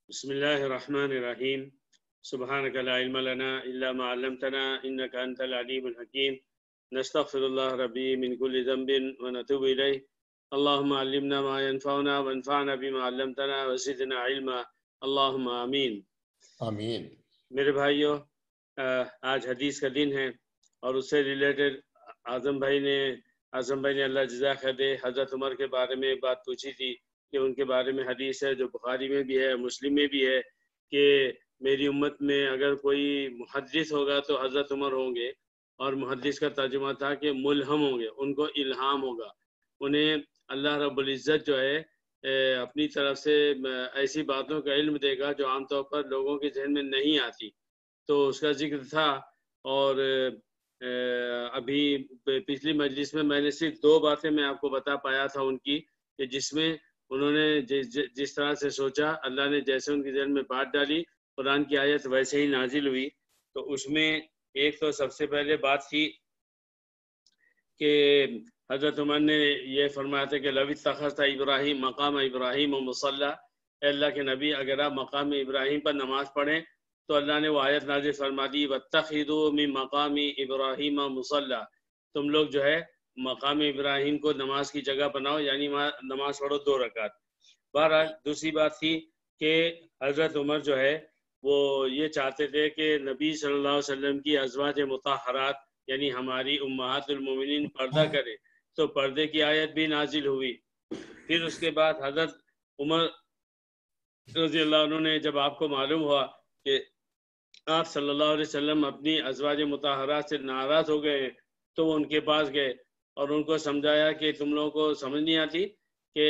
بسم الله الرحمن الرحيم سبحانك لا علم لنا إلا ما علمتنا إنك أنت العليم الحكيم نستغفر الله ربي من كل ذنب ونتوب إليه اللهم علمنا ما ينفعنا وانفعنا بما علمتنا وزدنا علما اللهم آمين. آمین. میرے بھائیوں، آج حدیث کا دن ہے اور اس سے ریلیٹڈ اعظم بھائی نے اللہ جزا خیر دے حضرت عمر کے بارے میں بات پوچھی تھی کہ ان کے بارے میں حدیث ہے جو بخاری میں بھی ہے مسلم میں بھی ہے کہ میری امت میں اگر کوئی محدث ہوگا تو حضرت عمر ہوں گے، اور محدث کا ترجمہ تھا کہ ملہم ہوں گے، ان کو الہام ہوگا، انہیں اللہ رب العزت جو ہے اپنی طرف سے ایسی باتوں کا علم دے گا جو عام طور پر لوگوں کے ذہن میں نہیں آتی. تو اس کا ذکر تھا. اور ابھی پچھلی مجلس میں نے صرف 2 باتیں میں آپ کو بتا پایا تھا ان کی، کہ جس میں انہوں نے جس طرح سے سوچا، اللہ نے جیسے ان کے ذہن میں بات ڈالی، قرآن کی آیت ویسے ہی نازل ہوئی. تو اس میں ایک تو سب سے پہلے بات تھی کہ حضرت عمر نے یہ فرمایا تھا کہ لو اتخذت ابراہیم مقام ابراہیم و مصلی، اے اللہ کے نبی اگر آپ مقام ابراہیم پر نماز پڑھیں تو اللہ نے وہ آیت نازل فرما دی واتخذوا من مقام ابراہیم مصلی، تم لوگ جو ہے مقام ابراہیم کو نماز کی جگہ بناؤ، یعنی نماز پڑھو 2 رکعت. بہرحال دوسری بات تھی کہ حضرت عمر جو ہے وہ یہ چاہتے تھے کہ نبی صلی اللہ علیہ وسلم کی ازواج مطہرات یعنی ہماری امہات المومنین پردہ کرے، تو پردے کی آیت بھی نازل ہوئی. پھر اس کے بعد حضرت عمر رضی اللہ عنہ نے جب آپ کو معلوم ہوا کہ آپ صلی اللہ علیہ وسلم اپنی ازواج مطہرات سے ناراض ہو گئے ہیں، تو وہ ان کے پاس گئے اور ان کو سمجھایا کہ تم لوگوں کو سمجھ نہیں آتی کہ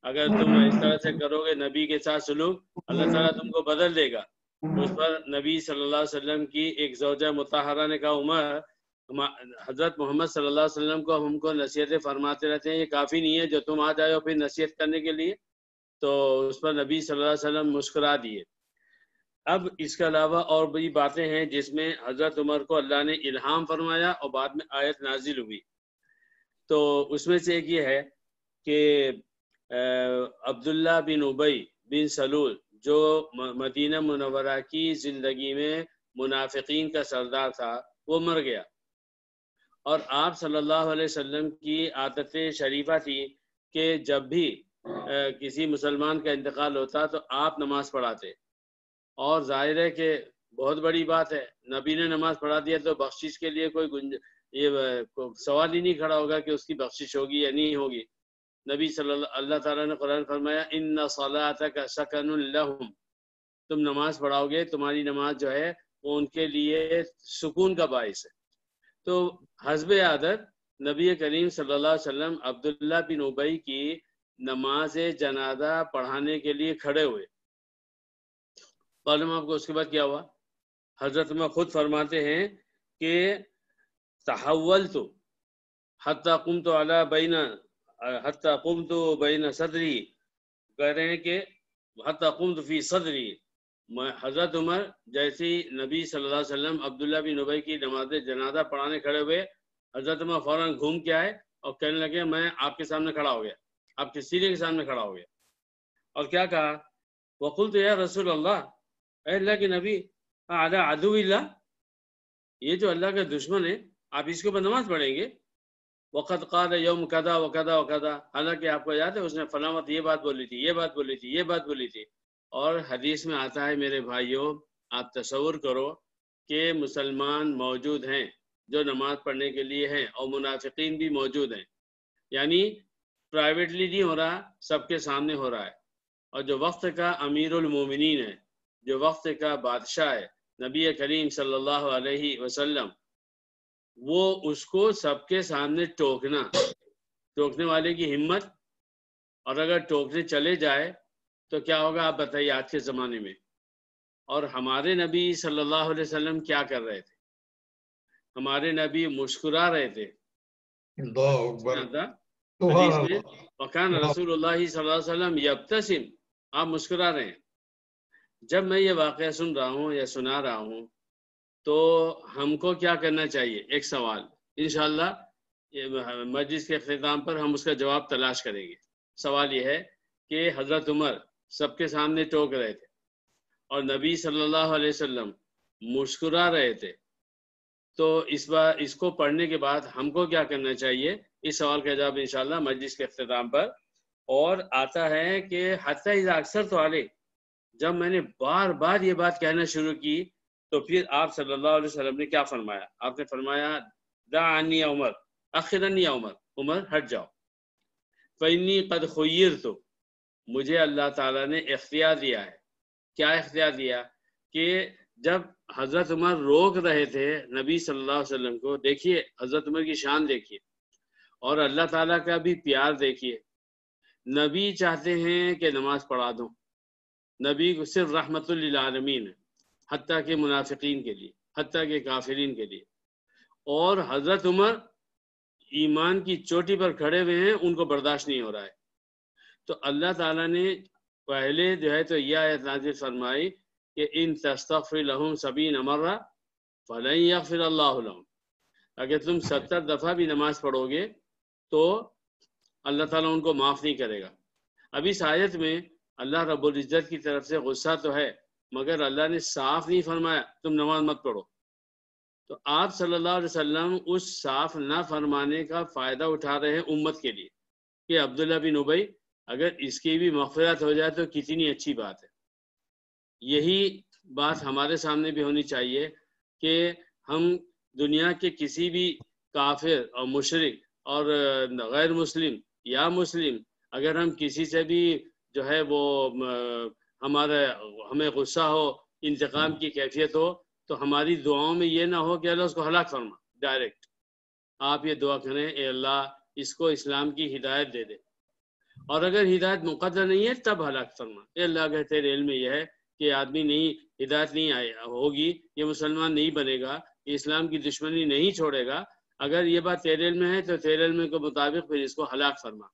اگر تم اس طرح سے کرو گے نبی کے ساتھ سلوک، اللہ تعالیٰ تم کو بدل دے گا. اس پر نبی صلی اللہ علیہ وسلم کی ایک زوجہ مطہرہ نے کہا عمر، حضرت محمد صلی اللہ علیہ وسلم کو ہم کو نصیحتیں فرماتے رہتے ہیں، یہ کافی نہیں ہے جو تم آ جاؤ پھر نصیحت کرنے کے لیے. تو اس پر نبی صلی اللہ علیہ وسلم مسکرا دیے. اب اس کے علاوہ اور بھی باتیں ہیں جس میں حضرت عمر کو اللہ نے الہام فرمایا اور بعد میں آیت نازل ہوئی. تو اس میں سے ایک یہ ہے کہ عبداللہ بن ابی بن سلول جو مدینہ منورہ کی زندگی میں منافقین کا سردار تھا، وہ مر گیا، اور آپ صلی اللہ علیہ وسلم کی عادت شریفہ تھی کہ جب بھی کسی مسلمان کا انتقال ہوتا تو آپ نماز پڑھاتے. اور ظاہر ہے کہ بہت بڑی بات ہے، نبی نے نماز پڑھا دیا تو بخشش کے لیے کوئی یہ سوال ہی نہیں کھڑا ہوگا کہ اس کی بخشش ہوگی یا نہیں ہوگی. نبی صلی اللہ تعالیٰ نے قرآن فرمایا ان صلاتک سکن لہم، تم نماز پڑھاؤ گے تمہاری نماز جو ہے وہ ان کے لیے سکون کا باعث ہے. تو حسب عادت نبی کریم صلی اللہ علیہ وسلم عبداللہ بن ابی کی نماز جنازہ پڑھانے کے لیے کھڑے ہوئے. معلوم آپ کو اس کے بعد کیا ہوا؟ حضرت میں خود فرماتے ہیں کہ تحولت حتی قمت بین صدری، کہہ رہے ہیں کہ حتی قمت فی صدری، حضرت عمر جیسی نبی صلی اللہ علیہ وسلم عبداللہ بن ابی کی نماز جنازہ پڑھانے کھڑے ہوئے، حضرت عمر فوراً گھوم کے آئے اور کہنے لگے میں آپ کے سامنے کھڑا ہو گیا، آپ کے سینے کے سامنے کھڑا ہو گیا. اور کیا کہا؟ وقلت یا رسول اللہ، اے اللہ کے نبی، علی عدو اللہ، یہ جو اللہ کا دشمن ہے آپ اس کے اوپر نماز پڑھیں گے؟ وقت قال یوم کذا و کذا و کذا، حالانکہ آپ کو یاد ہے اس نے فلاں وقت یہ بات بولی تھی، یہ بات بولی تھی، یہ بات بولی تھی. اور حدیث میں آتا ہے میرے بھائیوں، آپ تصور کرو کہ مسلمان موجود ہیں جو نماز پڑھنے کے لیے ہیں اور منافقین بھی موجود ہیں، یعنی پرائیویٹلی نہیں ہو رہا، سب کے سامنے ہو رہا ہے. اور جو وقت کا امیر المومنین ہے، جو وقت کا بادشاہ ہے نبی کریم صلی اللہ علیہ وسلم، وہ اس کو سب کے سامنے ٹوکنے والے کی ہمت، اور اگر ٹوکنے چلے جائے تو کیا ہوگا آپ بتائیے آج کے زمانے میں. اور ہمارے نبی صلی اللہ علیہ وسلم کیا کر رہے تھے؟ ہمارے نبی مسکرا رہے تھے. اللہ اکبر. حدیث میں وکان رسول اللہ صلی اللہ علیہ وسلم یبتسم، آپ مسکرا رہے ہیں. جب میں یہ واقعہ سن رہا ہوں یا سنا رہا ہوں تو ہم کو کیا کرنا چاہیے؟ ایک سوال انشاءاللہ مجلس کے اختتام پر ہم اس کا جواب تلاش کریں گے. سوال یہ ہے کہ حضرت عمر سب کے سامنے ٹوک رہے تھے، اور نبی صلی اللہ علیہ وسلم مسکرا رہے تھے، تو اس کو پڑھنے کے بعد ہم کو کیا کرنا چاہیے؟ اس سوال کا جواب انشاءاللہ مجلس کے اختتام پر۔ اور آتا ہے کہ حتیٰ اذا اکثر تو علیہ، جب میں نے بار بار یہ بات کہنا شروع کی تو پھر آپ صلی اللہ علیہ وسلم نے کیا فرمایا؟ آپ نے فرمایا دعنی یا عمر، اخرنی یا عمر، عمر ہٹ جاؤ، فإنی قد خیرت، مجھے اللہ تعالیٰ نے اختیار دیا ہے۔ کیا اختیار دیا؟ کہ جب حضرت عمر روک رہے تھے نبی صلی اللہ علیہ وسلم کو، دیکھیے حضرت عمر کی شان دیکھیے اور اللہ تعالیٰ کا بھی پیار دیکھیے۔ نبی چاہتے ہیں کہ نماز پڑھا دوں، نبی کو صرف رحمت للعالمین ہے، حتیٰ کہ منافقین کے لیے، حتیٰ کہ کافرین کے لیے، اور حضرت عمر ایمان کی چوٹی پر کھڑے ہوئے ہیں، ان کو برداشت نہیں ہو رہا ہے۔ تو اللہ تعالیٰ نے پہلے جو ہے تو یہ آیت نازل فرمائی کہ ان تستغفر لہم 70 مرہ فلن یغفر اللہ لہم، اگر تم 70 دفعہ بھی نماز پڑھو گے تو اللہ تعالیٰ ان کو معاف نہیں کرے گا۔ اب اس آیت میں اللہ رب العزت کی طرف سے غصہ تو ہے، مگر اللہ نے صاف نہیں فرمایا تم نماز مت پڑھو۔ تو آپ صلی اللہ علیہ وسلم اس صاف نہ فرمانے کا فائدہ اٹھا رہے ہیں امت کے لیے کہ عبداللہ بن ابی اگر اس کی بھی مغفرت ہو جائے تو کتنی اچھی بات ہے۔ یہی بات ہمارے سامنے بھی ہونی چاہیے کہ ہم دنیا کے کسی بھی کافر اور مشرک اور غیر مسلم یا مسلم، اگر ہم کسی سے بھی جو ہے وہ ہمیں غصہ ہو، انتقام کی کیفیت ہو، تو ہماری دعاؤں میں یہ نہ ہو کہ اللہ اس کو ہلاک فرما ڈائریکٹ۔ آپ یہ دعا کریں اے اللہ اس کو اسلام کی ہدایت دے دے، اور اگر ہدایت مقدر نہیں ہے تب ہلاک فرما۔ اے اللہ اگر تیرے علم میں یہ ہے کہ آدمی نہیں ہدایت نہیں ہوگی، یہ مسلمان نہیں بنے گا، یہ اسلام کی دشمنی نہیں چھوڑے گا، اگر یہ بات تیرے علم میں ہے تو تیرے علم کے مطابق پھر اس کو ہلاک فرما۔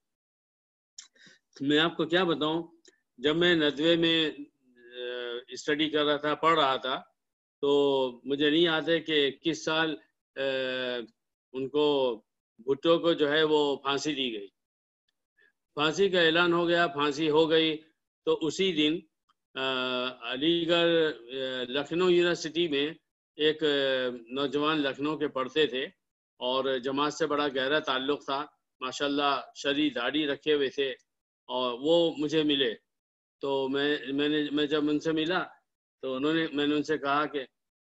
میں آپ کو کیا بتاؤں، جب میں ندوے میں اسٹڈی کر رہا تھا، پڑھ رہا تھا، تو مجھے نہیں یاد ہے کہ کس سال ان کو بھٹو کو جو ہے وہ پھانسی دی گئی، پھانسی کا اعلان ہو گیا، پھانسی ہو گئی۔ تو اسی دن علی گڑھ لکھنؤ یونیورسٹی میں ایک نوجوان لکھنؤ کے پڑھتے تھے اور جماعت سے بڑا گہرا تعلق تھا، ماشاءاللہ شرعی داڑھی رکھے ہوئے تھے، اور وہ مجھے ملے۔ تو میں جب ان سے ملا تو میں نے ان سے کہا کہ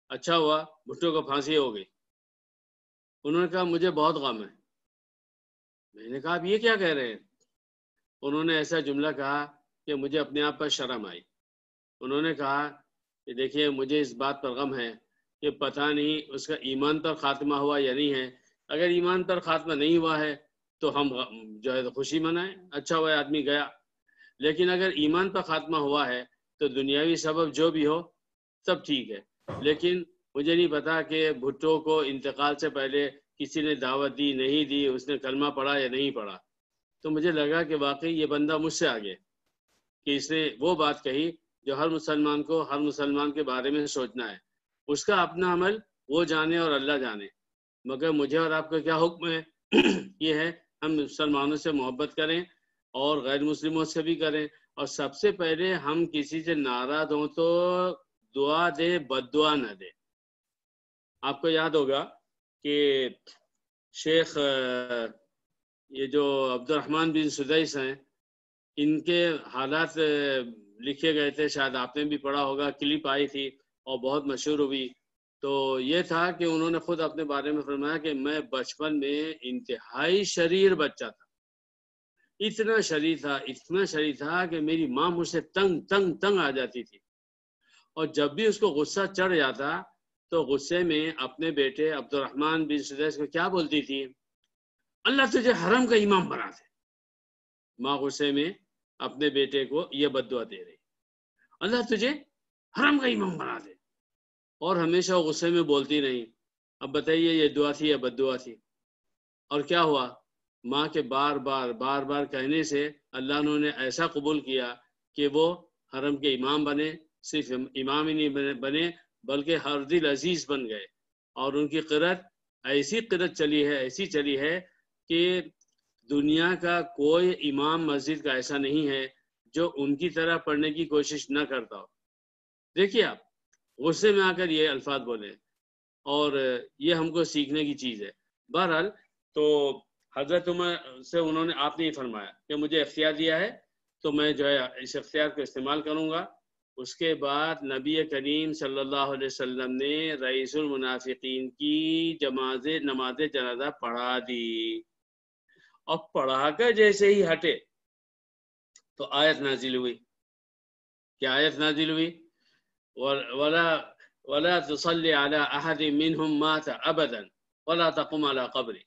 اچھا ہوا بھٹو کو پھانسی ہو گئی۔ انہوں نے کہا مجھے بہت غم ہے۔ میں نے کہا آپ یہ کیا کہہ رہے ہیں؟ انہوں نے ایسا جملہ کہا کہ مجھے اپنے آپ پر شرم آئی۔ انہوں نے کہا کہ دیکھیے مجھے اس بات پر غم ہے کہ پتہ نہیں اس کا ایمان پر خاتمہ ہوا یا نہیں ہے۔ اگر ایمان پر خاتمہ نہیں ہوا ہے تو ہم جو ہے خوشی منائیں، اچھا ہوا آدمی گیا، لیکن اگر ایمان پر خاتمہ ہوا ہے تو دنیاوی سبب جو بھی ہو سب ٹھیک ہے۔ لیکن مجھے نہیں پتا کہ بھٹو کو انتقال سے پہلے کسی نے دعوت دی نہیں دی، اس نے کلمہ پڑھا یا نہیں پڑھا۔ تو مجھے لگا کہ واقعی یہ بندہ مجھ سے آگے، کہ اس نے وہ بات کہی جو ہر مسلمان کو ہر مسلمان کے بارے میں سوچنا ہے، اس کا اپنا عمل وہ جانے اور اللہ جانے، مگر مجھے اور آپ کا کیا حکم ہے؟ یہ ہے ہم مسلمانوں سے محبت کریں اور غیر مسلموں سے بھی کریں، اور سب سے پہلے ہم کسی سے ناراض ہوں تو دعا دے، بد دعا نہ دے۔ آپ کو یاد ہوگا کہ شیخ یہ جو عبد الرحمن بن سدیس ہیں، ان کے حالات لکھے گئے تھے، شاید آپ نے بھی پڑھا ہوگا، کلپ آئی تھی اور بہت مشہور ہوئی۔ تو یہ تھا کہ انہوں نے خود اپنے بارے میں فرمایا کہ میں بچپن میں انتہائی شریر بچہ تھا، اتنا شریر تھا کہ میری ماں مجھ سے تنگ آ جاتی تھی، اور جب بھی اس کو غصہ چڑھ جاتا تو غصے میں اپنے بیٹے عبد الرحمن بن سدیس کو کیا بولتی تھی؟ اللہ تجھے حرم کا امام بنا دے۔ ماں غصے میں اپنے بیٹے کو یہ بد دعا دے رہی، اللہ تجھے حرم کا امام بنا دے، اور ہمیشہ غصے میں بولتی نہیں۔ اب بتائیے یہ دعا تھی یا بد دعا تھی؟ اور کیا ہوا؟ ماں کے بار بار کہنے سے اللہ نے ایسا قبول کیا کہ وہ حرم کے امام بنے، صرف امام ہی نہیں بنے بلکہ ہر دل عزیز بن گئے، اور ان کی قرت ایسی چلی ہے کہ دنیا کا کوئی امام مسجد کا ایسا نہیں ہے جو ان کی طرح پڑھنے کی کوشش نہ کرتا ہو۔ دیکھیے آپ غصے میں آ کر یہ الفاظ بولے، اور یہ ہم کو سیکھنے کی چیز ہے۔ بہرحال تو حضرت عمر سے انہوں نے آپ نے یہ فرمایا کہ مجھے اختیار دیا ہے تو میں جو ہے اس اختیار کو استعمال کروں گا۔ اس کے بعد نبی کریم صلی اللہ علیہ وسلم نے رئیس المنافقین کی نماز جنازہ پڑھا دی، اور پڑھا کر جیسے ہی ہٹے تو آیت نازل ہوئی۔ کیا آیت نازل ہوئی؟ ولا تصلی علی احد منهم مات ابدا ولا تقم علی قبره۔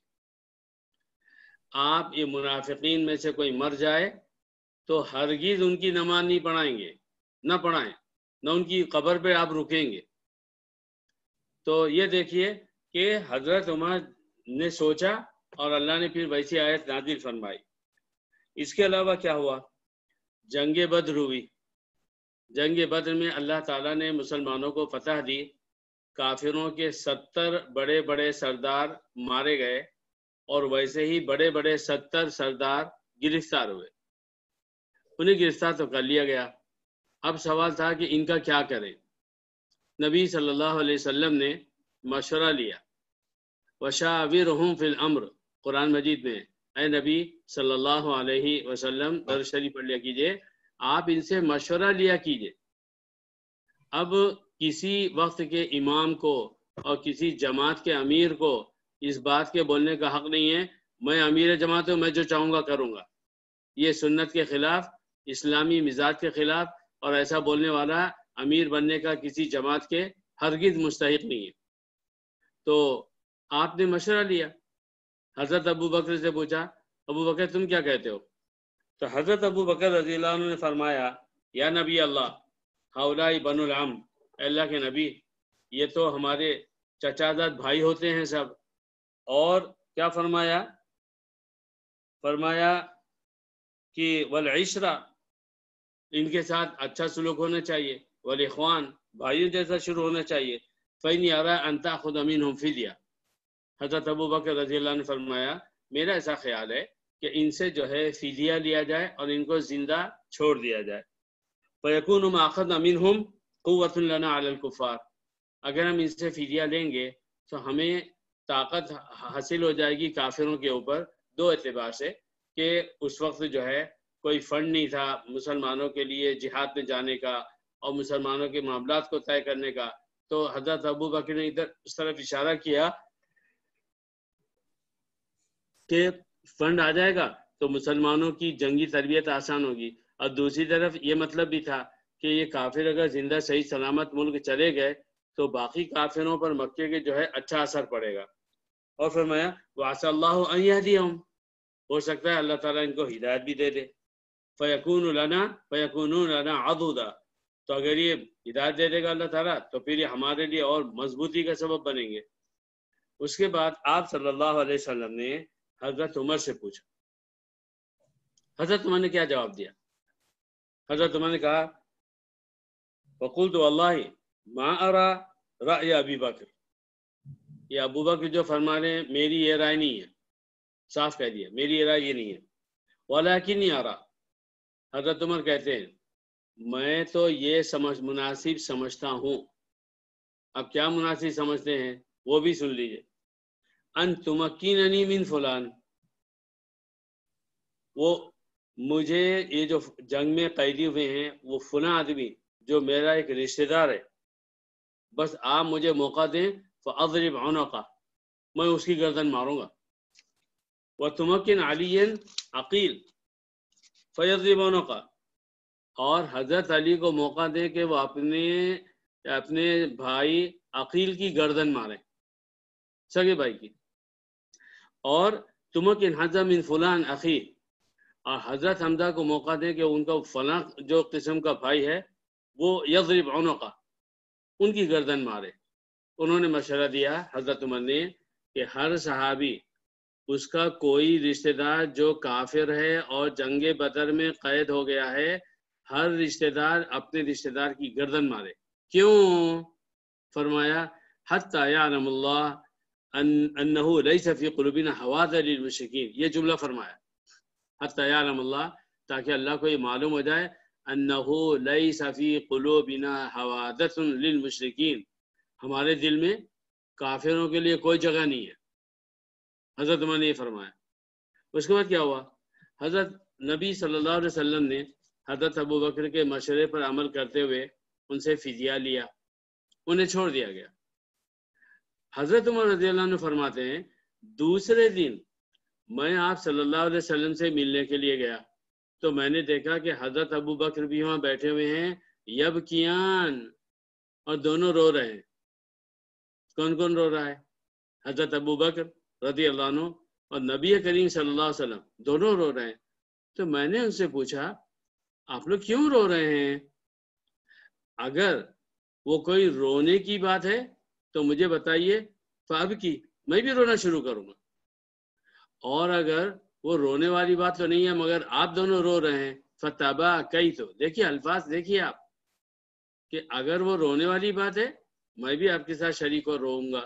آپ یہ منافقین میں سے کوئی مر جائے تو ہرگز ان کی نماز نہیں پڑھائیں گے، نہ پڑھائیں، نہ ان کی قبر پہ آپ رکیں گے۔ تو یہ دیکھیے کہ حضرت عمر نے سوچا اور اللہ نے پھر ویسی آیت نازل فرمائی۔ اس کے علاوہ کیا ہوا؟ جنگ بدر ہوئی۔ جنگ بدر میں اللہ تعالیٰ نے مسلمانوں کو فتح دی، کافروں کے 70 بڑے بڑے سردار مارے گئے، اور ویسے ہی بڑے بڑے 70 سردار گرفتار ہوئے۔ انہیں گرفتار تو کر لیا گیا، اب سوال تھا کہ ان کا کیا کریں۔ نبی صلی اللہ علیہ وسلم نے مشورہ لیا، وشاورہم فی الامر، قرآن مجید میں اے نبی صلی اللہ علیہ وسلم درود شریف پڑھ لیا کیجئے، آپ ان سے مشورہ لیا کیجئے۔ اب کسی وقت کے امام کو اور کسی جماعت کے امیر کو اس بات کے بولنے کا حق نہیں ہے میں امیر جماعت ہوں، میں جو چاہوں گا کروں گا۔ یہ سنت کے خلاف، اسلامی مزاج کے خلاف، اور ایسا بولنے والا امیر بننے کا کسی جماعت کے ہرگز مستحق نہیں ہے۔ تو آپ نے مشورہ لیا، حضرت ابو بکر سے پوچھا، ابو بکر تم کیا کہتے ہو؟ تو حضرت ابو بکر رضی اللہ عنہ نے فرمایا، یا نبی اللہ ہؤلاء بنو العم، اللہ کے نبی یہ تو ہمارے چچا زاد بھائی ہوتے ہیں سب۔ اور کیا فرمایا؟ فرمایا کہ والعشرہ، ان کے ساتھ اچھا سلوک ہونا چاہیے، والاخوان، بھائیوں جیسا شروع ہونا چاہیے، فإنی أرى أن تأخذ منهم فدیہ۔ حضرت ابو بکر رضی اللہ عنہ نے فرمایا میرا ایسا خیال ہے کہ ان سے جو ہے فدیہ لیا جائے اور ان کو زندہ چھوڑ دیا جائے۔ فَيَكُونُ مَا أَخَذْنَا مِنْهُمْ قُوَّةٌ لَنَا عَلَى الْكُفَّارِ، اگر ہم ان سے فدیہ لیں گے تو ہمیں طاقت حاصل ہو جائے گی کافروں کے اوپر، دو اعتبار سے، کہ اس وقت جو ہے کوئی فنڈ نہیں تھا مسلمانوں کے لیے جہاد میں جانے کا اور مسلمانوں کے معاملات کو طے کرنے کا، تو حضرت ابو بکر نے ادھر اس طرف اشارہ کیا کہ فنڈ آ جائے گا تو مسلمانوں کی جنگی تربیت آسان ہوگی، اور دوسری طرف یہ مطلب بھی تھا کہ یہ کافر اگر زندہ صحیح سلامت ملک چلے گئے تو باقی کافروں پر مکے کے جو ہے اچھا اثر پڑے گا۔ اور فرمایا وعسى الله ان يهديهم، ہو سکتا ہے اللہ تعالیٰ ان کو ہدایت بھی دے دے، فيكونون لنا عضدا، تو اگر یہ ہدایت دے دے گا اللہ تعالیٰ تو پھر یہ ہمارے لیے اور مضبوطی کا سبب بنیں گے۔ اس کے بعد آپ صلی اللہ علیہ وسلم نے حضرت عمر سے پوچھا، حضرت عمر نے کیا جواب دیا؟ حضرت عمر نے کہا فقلت واللہ ما ارى رأی ابی بکر، یہ ابو بکر جو فرما رہے ہیں میری یہ رائے نہیں ہے، صاف کہہ دیا میری یہ رائے یہ نہیں ہے، ولکنی ارى، حضرت عمر کہتے ہیں میں تو یہ مناسب سمجھتا ہوں۔ اب کیا مناسب سمجھتے ہیں وہ بھی سن لیجئے، ان تمکننی من فلان، وہ مجھے یہ جو جنگ میں قیدی ہوئے ہیں وہ فلاں آدمی جو میرا ایک رشتہ دار ہے، بس آپ مجھے موقع دیں فاضرب عنقہ، میں اس کی گردن ماروں گا، وتمکن علی عقیل فیضرب عنقہ، اور حضرت علی کو موقع دیں کہ وہ اپنے بھائی عقیل کی گردن ماریں، سگے بھائی کی، اور تمکن حمزہ من فلان اخی، اور حضرت حمزہ کو موقع دیں کہ ان کا فلاں جو قسم کا بھائی ہے وہ یضرب عنقہ، ان کی گردن مارے۔ انہوں نے مشورہ دیا حضرت عمر نے کہ ہر صحابی اس کا کوئی رشتہ دار جو کافر ہے اور جنگ بدر میں قید ہو گیا ہے، ہر رشتہ دار اپنے رشتہ دار کی گردن مارے۔ کیوں؟ فرمایا حتی یعلم اللہ انہ لیس فی قلوبنا حواذر للمشرکین، یہ جملہ فرمایا حتی یعلم اللہ، تاکہ اللہ کو یہ معلوم ہو جائے انہ لیس فی قلوبنا حوادث للمشرکین، ہمارے دل میں کافروں کے لیے کوئی جگہ نہیں ہے۔ حضرت عمر نے یہ فرمایا۔ اس کے بعد کیا ہوا؟ حضرت نبی صلی اللہ علیہ وسلم نے حضرت ابو بکر کے مشورے پر عمل کرتے ہوئے ان سے فدیہ لیا، انہیں چھوڑ دیا گیا۔ حضرت عمر رضی اللہ عنہ فرماتے ہیں دوسرے دن میں آپ صلی اللہ علیہ وسلم سے ملنے کے لیے گیا تو میں نے دیکھا کہ حضرت ابو بکر بھی وہاں بیٹھے ہوئے ہیں، یبکیان، اور دونوں رو رہے ہیں۔ کون کون رو رہا ہے؟ حضرت ابو بکر رضی اللہ عنہ اور نبی کریم صلی اللہ علیہ وسلم دونوں رو رہے ہیں۔ تو میں نے ان سے پوچھا آپ لوگ کیوں رو رہے ہیں؟ اگر وہ کوئی رونے کی بات ہے تو مجھے بتائیے، فاب کی میں بھی رونا شروع کروں گا، اور اگر وہ رونے والی بات تو نہیں ہے مگر آپ دونوں رو رہے ہیں، فتبا کئی، تو دیکھیے الفاظ دیکھیے آپ کہ اگر وہ رونے والی بات ہے میں بھی آپ کے ساتھ شریک اور روؤں گا،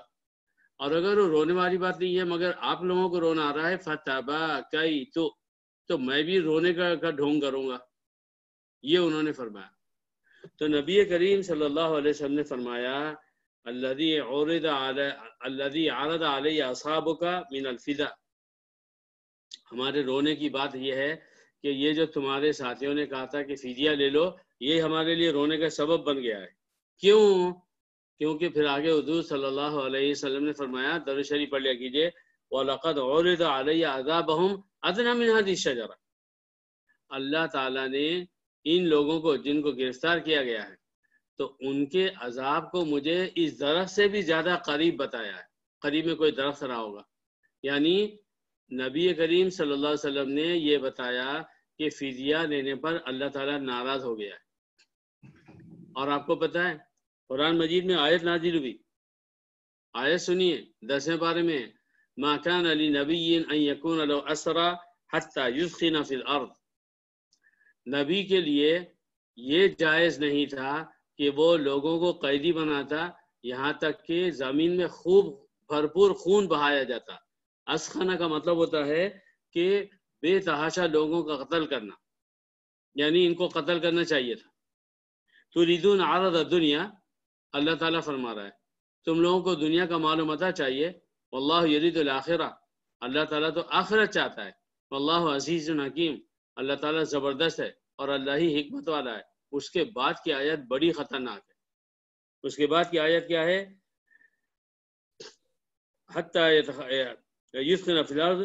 اور اگر وہ رونے والی بات نہیں ہے مگر آپ لوگوں کو رونا آ رہا ہے، فتبا کئی، تو میں بھی رونے کا ڈھونگ کروں گا، یہ انہوں نے فرمایا۔ تو نبی کریم صلی اللہ علیہ وسلم نے فرمایا الذی عرض علی اصحابک من الفداء، ہمارے رونے کی بات یہ ہے کہ یہ جو تمہارے ساتھیوں نے کہا تھا کہ فدیہ لے لو، یہ ہمارے لیے رونے کا سبب بن گیا ہے۔ کیوں؟ کیونکہ پھر آگے حضور صلی اللہ علیہ وسلم نے فرمایا، درود شریف پڑھ لیا کیجیے، وَلَقَدْ عُرِضَ عَلَيَّ عَذَابَهُمْ أَدْنَىٰ مِنْ هَذِهِ الشَّجَرَةِ، اللہ تعالیٰ نے ان لوگوں کو جن کو گرفتار کیا گیا ہے تو ان کے عذاب کو مجھے اس درخت سے بھی زیادہ قریب بتایا ہے۔ قریب میں کوئی درخت رہا ہوگا، یعنی نبی کریم صلی اللہ علیہ وسلم نے یہ بتایا کہ فدیہ لینے پر اللہ تعالیٰ ناراض ہو گیا ہے۔ اور آپ کو پتہ ہے قرآن مجید میں آیت نازل ہوئی، آیت سنیے 10ویں پارے میں، ما کان لنبی ان یکون له اسرى حتى یثخن فی الارض، نبی کے لیے یہ جائز نہیں تھا کہ وہ لوگوں کو قیدی بناتا یہاں تک کہ زمین میں خوب بھرپور خون بہایا جاتا۔ اسخنہ کا مطلب ہوتا ہے کہ بے تحاشا لوگوں کا قتل کرنا، یعنی ان کو قتل کرنا چاہیے تھا۔ تریدون عرض الدنیا، اللہ تعالیٰ فرما رہا ہے تم لوگوں کو دنیا کا مال و متاع چاہیے، واللہ یرید الآخرہ، اللہ تعالیٰ تو آخرت چاہتا ہے، واللہ عزیز حکیم، اللہ تعالیٰ زبردست ہے اور اللہ ہی حکمت والا ہے۔ اس کے بعد کی آیت بڑی خطرناک ہے۔ اس کے بعد کی آیت کیا ہے؟ حتی یثخن فی الارض،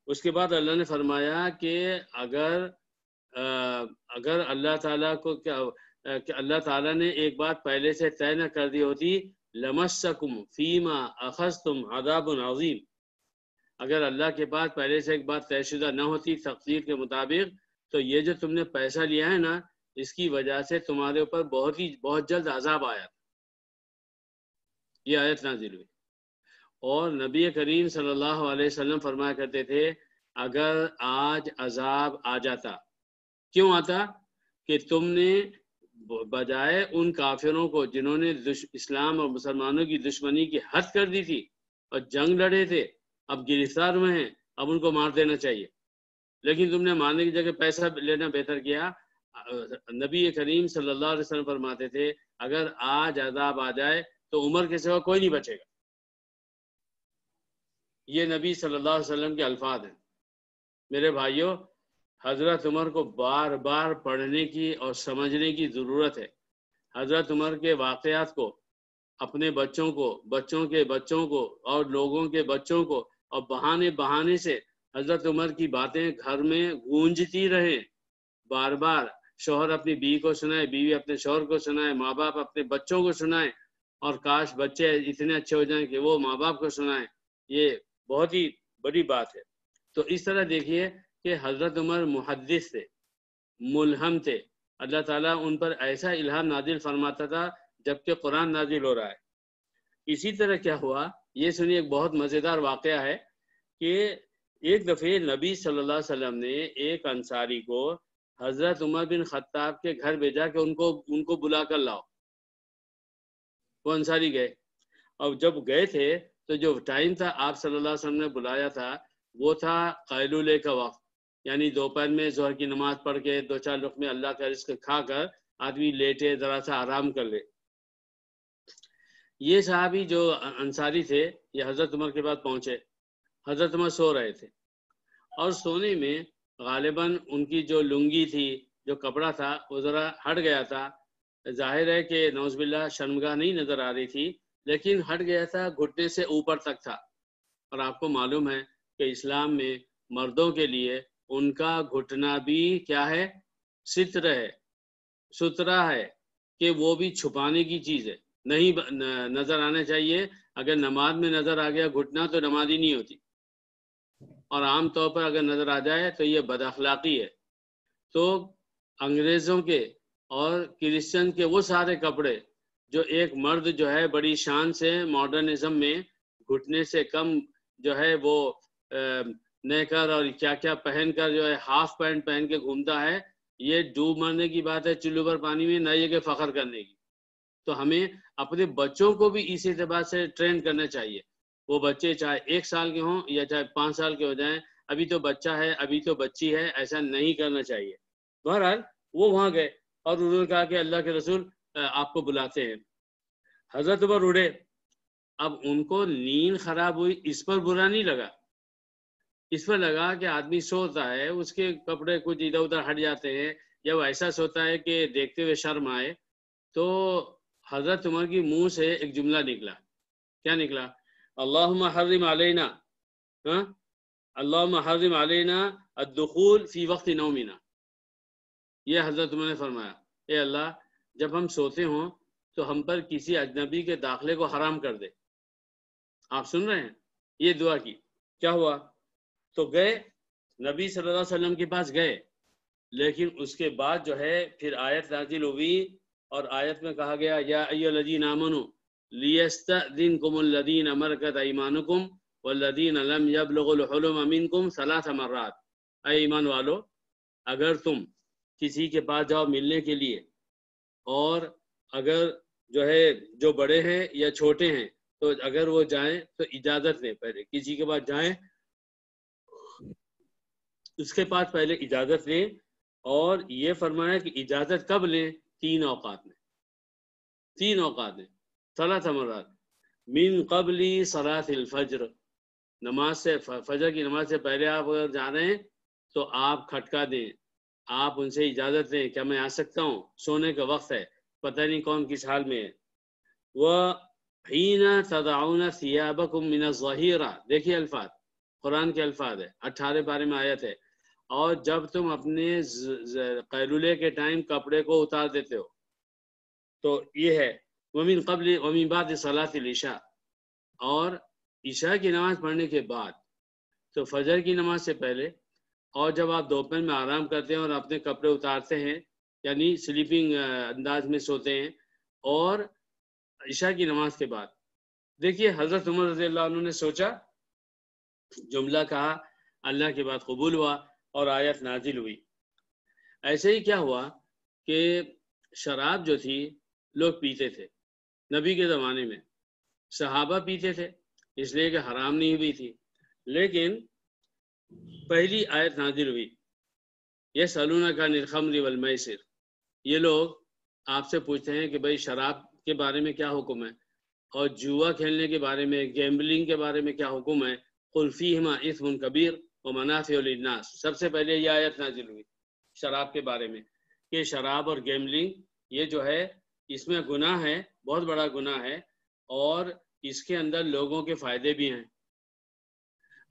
اس کے بعد اللہ نے فرمایا کہ اگر اللہ تعالیٰ کو کہ اللہ تعالیٰ نے ایک بات پہلے سے طے نہ کر دی ہوتی، لمسکم فیما اخذتم عذاب عظیم، اگر اللہ کے پاس پہلے سے ایک بات طے شدہ نہ ہوتی تقدیر کے مطابق، تو یہ جو تم نے پیسہ لیا ہے نا، اس کی وجہ سے تمہارے اوپر بہت جلد عذاب آیا۔ یہ آیت نازل ہوئی، اور نبی کریم صلی اللہ علیہ وسلم فرمایا کرتے تھے اگر آج عذاب آ جاتا، کیوں آتا؟ کہ تم نے بجائے ان کافروں کو جنہوں نے اسلام اور مسلمانوں کی دشمنی کی حد کر دی تھی اور جنگ لڑے تھے، اب گرفتار ہوئے ہیں، اب ان کو مار دینا چاہیے، لیکن تم نے مارنے کی جگہ پیسہ لینا بہتر کیا۔ نبی کریم صلی اللہ علیہ وسلم فرماتے تھے اگر آج عذاب آ جائے تو عمر کے سوا کوئی نہیں بچے گا۔ یہ نبی صلی اللہ علیہ وسلم کے الفاظ ہیں۔ میرے بھائیوں، حضرت عمر کو بار بار پڑھنے کی اور سمجھنے کی ضرورت ہے۔ حضرت عمر کے واقعات کو اپنے بچوں کو، بچوں کے بچوں کو اور لوگوں کے بچوں کو، اور بہانے سے حضرت عمر کی باتیں گھر میں گونجتی رہیں، بار بار شوہر اپنی بیوی کو سنائے، بیوی اپنے شوہر کو سنائے، ماں باپ اپنے بچوں کو سنائے، اور کاش بچے اتنے اچھے ہو جائیں کہ وہ ماں باپ کو سنائیں، یہ بہت ہی بڑی بات ہے۔ تو اس طرح دیکھیے کہ حضرت عمر محدث تھے، ملہم تھے، اللہ تعالیٰ ان پر ایسا الہام نازل فرماتا تھا جبکہ قرآن نازل ہو رہا ہے۔ اسی طرح کیا ہوا، یہ سنیے، ایک بہت مزیدار واقعہ ہے کہ ایک دفعہ نبی صلی اللہ علیہ وسلم نے ایک انصاری کو حضرت عمر بن خطاب کے گھر بھیجا کہ ان کو بلا کر لاؤ۔ وہ انصاری گئے، اور جب گئے تھے تو جو ٹائم تھا آپ صلی اللہ علیہ وسلم نے بلایا تھا وہ تھا قیلولے کا وقت، یعنی دوپہر میں ظہر کی نماز پڑھ کے 2-4 لقمے اللہ کا رزق کھا کر آدمی لیٹے ذرا سا آرام کر لے۔ یہ صحابی جو انصاری تھے یہ حضرت عمر کے بعد پہنچے۔ حضرت عمر سو رہے تھے اور سونے میں غالباً ان کی جو لنگی تھی، جو کپڑا تھا، وہ ذرا ہٹ گیا تھا۔ ظاہر ہے کہ نعوذ باللہ شرمگاہ نہیں نظر آ رہی تھی، لیکن ہٹ گیا تھا، گھٹنے سے اوپر تک تھا۔ اور آپ کو معلوم ہے کہ اسلام میں مردوں کے لیے ان کا گھٹنا بھی کیا ہے؟ ستر ہے، سترا ہے، کہ وہ بھی چھپانے کی چیز ہے، نہیں نظر آنا چاہیے۔ اگر نماز میں نظر آ گیا گھٹنا تو نماز ہی نہیں ہوتی، اور عام طور پر اگر نظر آ جائے تو یہ بد اخلاقی ہے۔ تو انگریزوں کے اور کرسچن کے وہ سارے کپڑے جو ایک مرد جو ہے بڑی شان سے ماڈرنزم میں گھٹنے سے کم جو ہے وہ نیکر اور کیا کیا پہن کر جو ہے ہاف پینٹ پہن کے گھومتا ہے، یہ ڈوب مرنے کی بات ہے چلو بھر پانی میں، نہ یہ کہ فخر کرنے کی۔ تو ہمیں اپنے بچوں کو بھی اس اعتبار سے ٹرین کرنا چاہیے۔ وہ بچے چاہے 1 سال کے ہوں یا چاہے 5 سال کے ہو جائیں، ابھی تو بچہ ہے، ابھی تو بچی ہے، ایسا نہیں کرنا چاہیے۔ بہرحال وہ وہاں گئے اور انہوں نے کہا کہ اللہ کے رسول آپ کو بلاتے ہیں۔ حضرت عمر اڑے۔ اب ان کو نیند خراب ہوئی، اس پر برا نہیں لگا، اس پر لگا کہ آدمی سوتا ہے، اس کے کپڑے کچھ ادھر ادھر ہٹ جاتے ہیں، یا وہ ایسا سوتا ہے کہ دیکھتے ہوئے شرم آئے۔ تو حضرت عمر کی منہ سے ایک جملہ نکلا۔ کیا نکلا؟ اللہم حرم علینا، اللہم حرم علینا الدخول فی وقت نومنا۔ یہ حضرت عمر نے فرمایا، اے اللہ جب ہم سوتے ہوں تو ہم پر کسی اجنبی کے داخلے کو حرام کر دے۔ آپ سن رہے ہیں؟ یہ دعا کی۔ کیا ہوا؟ تو گئے نبی صلی اللہ علیہ وسلم کے پاس گئے، لیکن اس کے بعد جو ہے پھر آیت نازل ہوئی، اور آیت میں کہا گیا یا ایھا الذین آمنوا لیستأذنکم الذین ملکت ایمانکم والذین لم یبلغوا الحلم منکم 3 مرات۔ اے ایمان والو، اگر تم کسی کے پاس جاؤ ملنے کے لیے، اور اگر جو ہے جو بڑے ہیں یا چھوٹے ہیں تو اگر وہ جائیں تو اجازت لیں، پہلے کسی کے پاس جائیں اس کے پاس پہلے اجازت لیں۔ اور یہ فرمایا کہ اجازت کب لیں؟ 3 اوقات میں، 3 اوقات میں 3 مرات۔ من قبل صلاۃ الفجر، نماز سے فجر کی نماز سے پہلے آپ اگر جا رہے ہیں تو آپ کھٹکا دیں، آپ ان سے اجازت لیں، کیا میں آ سکتا ہوں؟ سونے کا وقت ہے، پتہ نہیں کون کس حال میں ہے۔ وَحِينَ تَضَعُونَ ثِيَابَكُم مِّنَ الظَّهِيرَةِ، دیکھیے الفاظ، قرآن کے الفاظ ہے، 18 پارے میں آیت ہے۔ اور جب تم اپنے قیلولے کے ٹائم کپڑے کو اتار دیتے ہو، تو یہ ہے وَمِن قبل وَمِن بعد صلاۃ العشاء، اور عشاء کی نماز پڑھنے کے بعد، تو فجر کی نماز سے پہلے، اور جب آپ دوپہر میں آرام کرتے ہیں اور اپنے کپڑے اتارتے ہیں، یعنی سلیپنگ انداز میں سوتے ہیں، اور عشاء کی نماز کے بعد۔ دیکھیے حضرت عمر رضی اللہ عنہ نے سوچا، جملہ کہا، اللہ کی بات قبول ہوا اور آیت نازل ہوئی۔ ایسے ہی کیا ہوا کہ شراب جو تھی لوگ پیتے تھے نبی کے زمانے میں، صحابہ پیتے تھے اس لیے کہ حرام نہیں ہوئی تھی، لیکن پہلی آیت نازل ہوئی یسألونک عن الخمر والمیسر، یہ لوگ آپ سے پوچھتے ہیں کہ بھئی شراب کے بارے میں کیا حکم ہے، اور جوا کھیلنے کے بارے میں، گیمبلنگ کے بارے میں کیا حکم ہے۔ قل فیہما اثم کبیر ومنافع للناس، سب سے پہلے یہ آیت نازل ہوئی شراب کے بارے میں، کہ شراب اور گیمبلنگ یہ جو ہے اس میں گناہ ہے، بہت بڑا گناہ ہے، اور اس کے اندر لوگوں کے فائدے بھی ہیں۔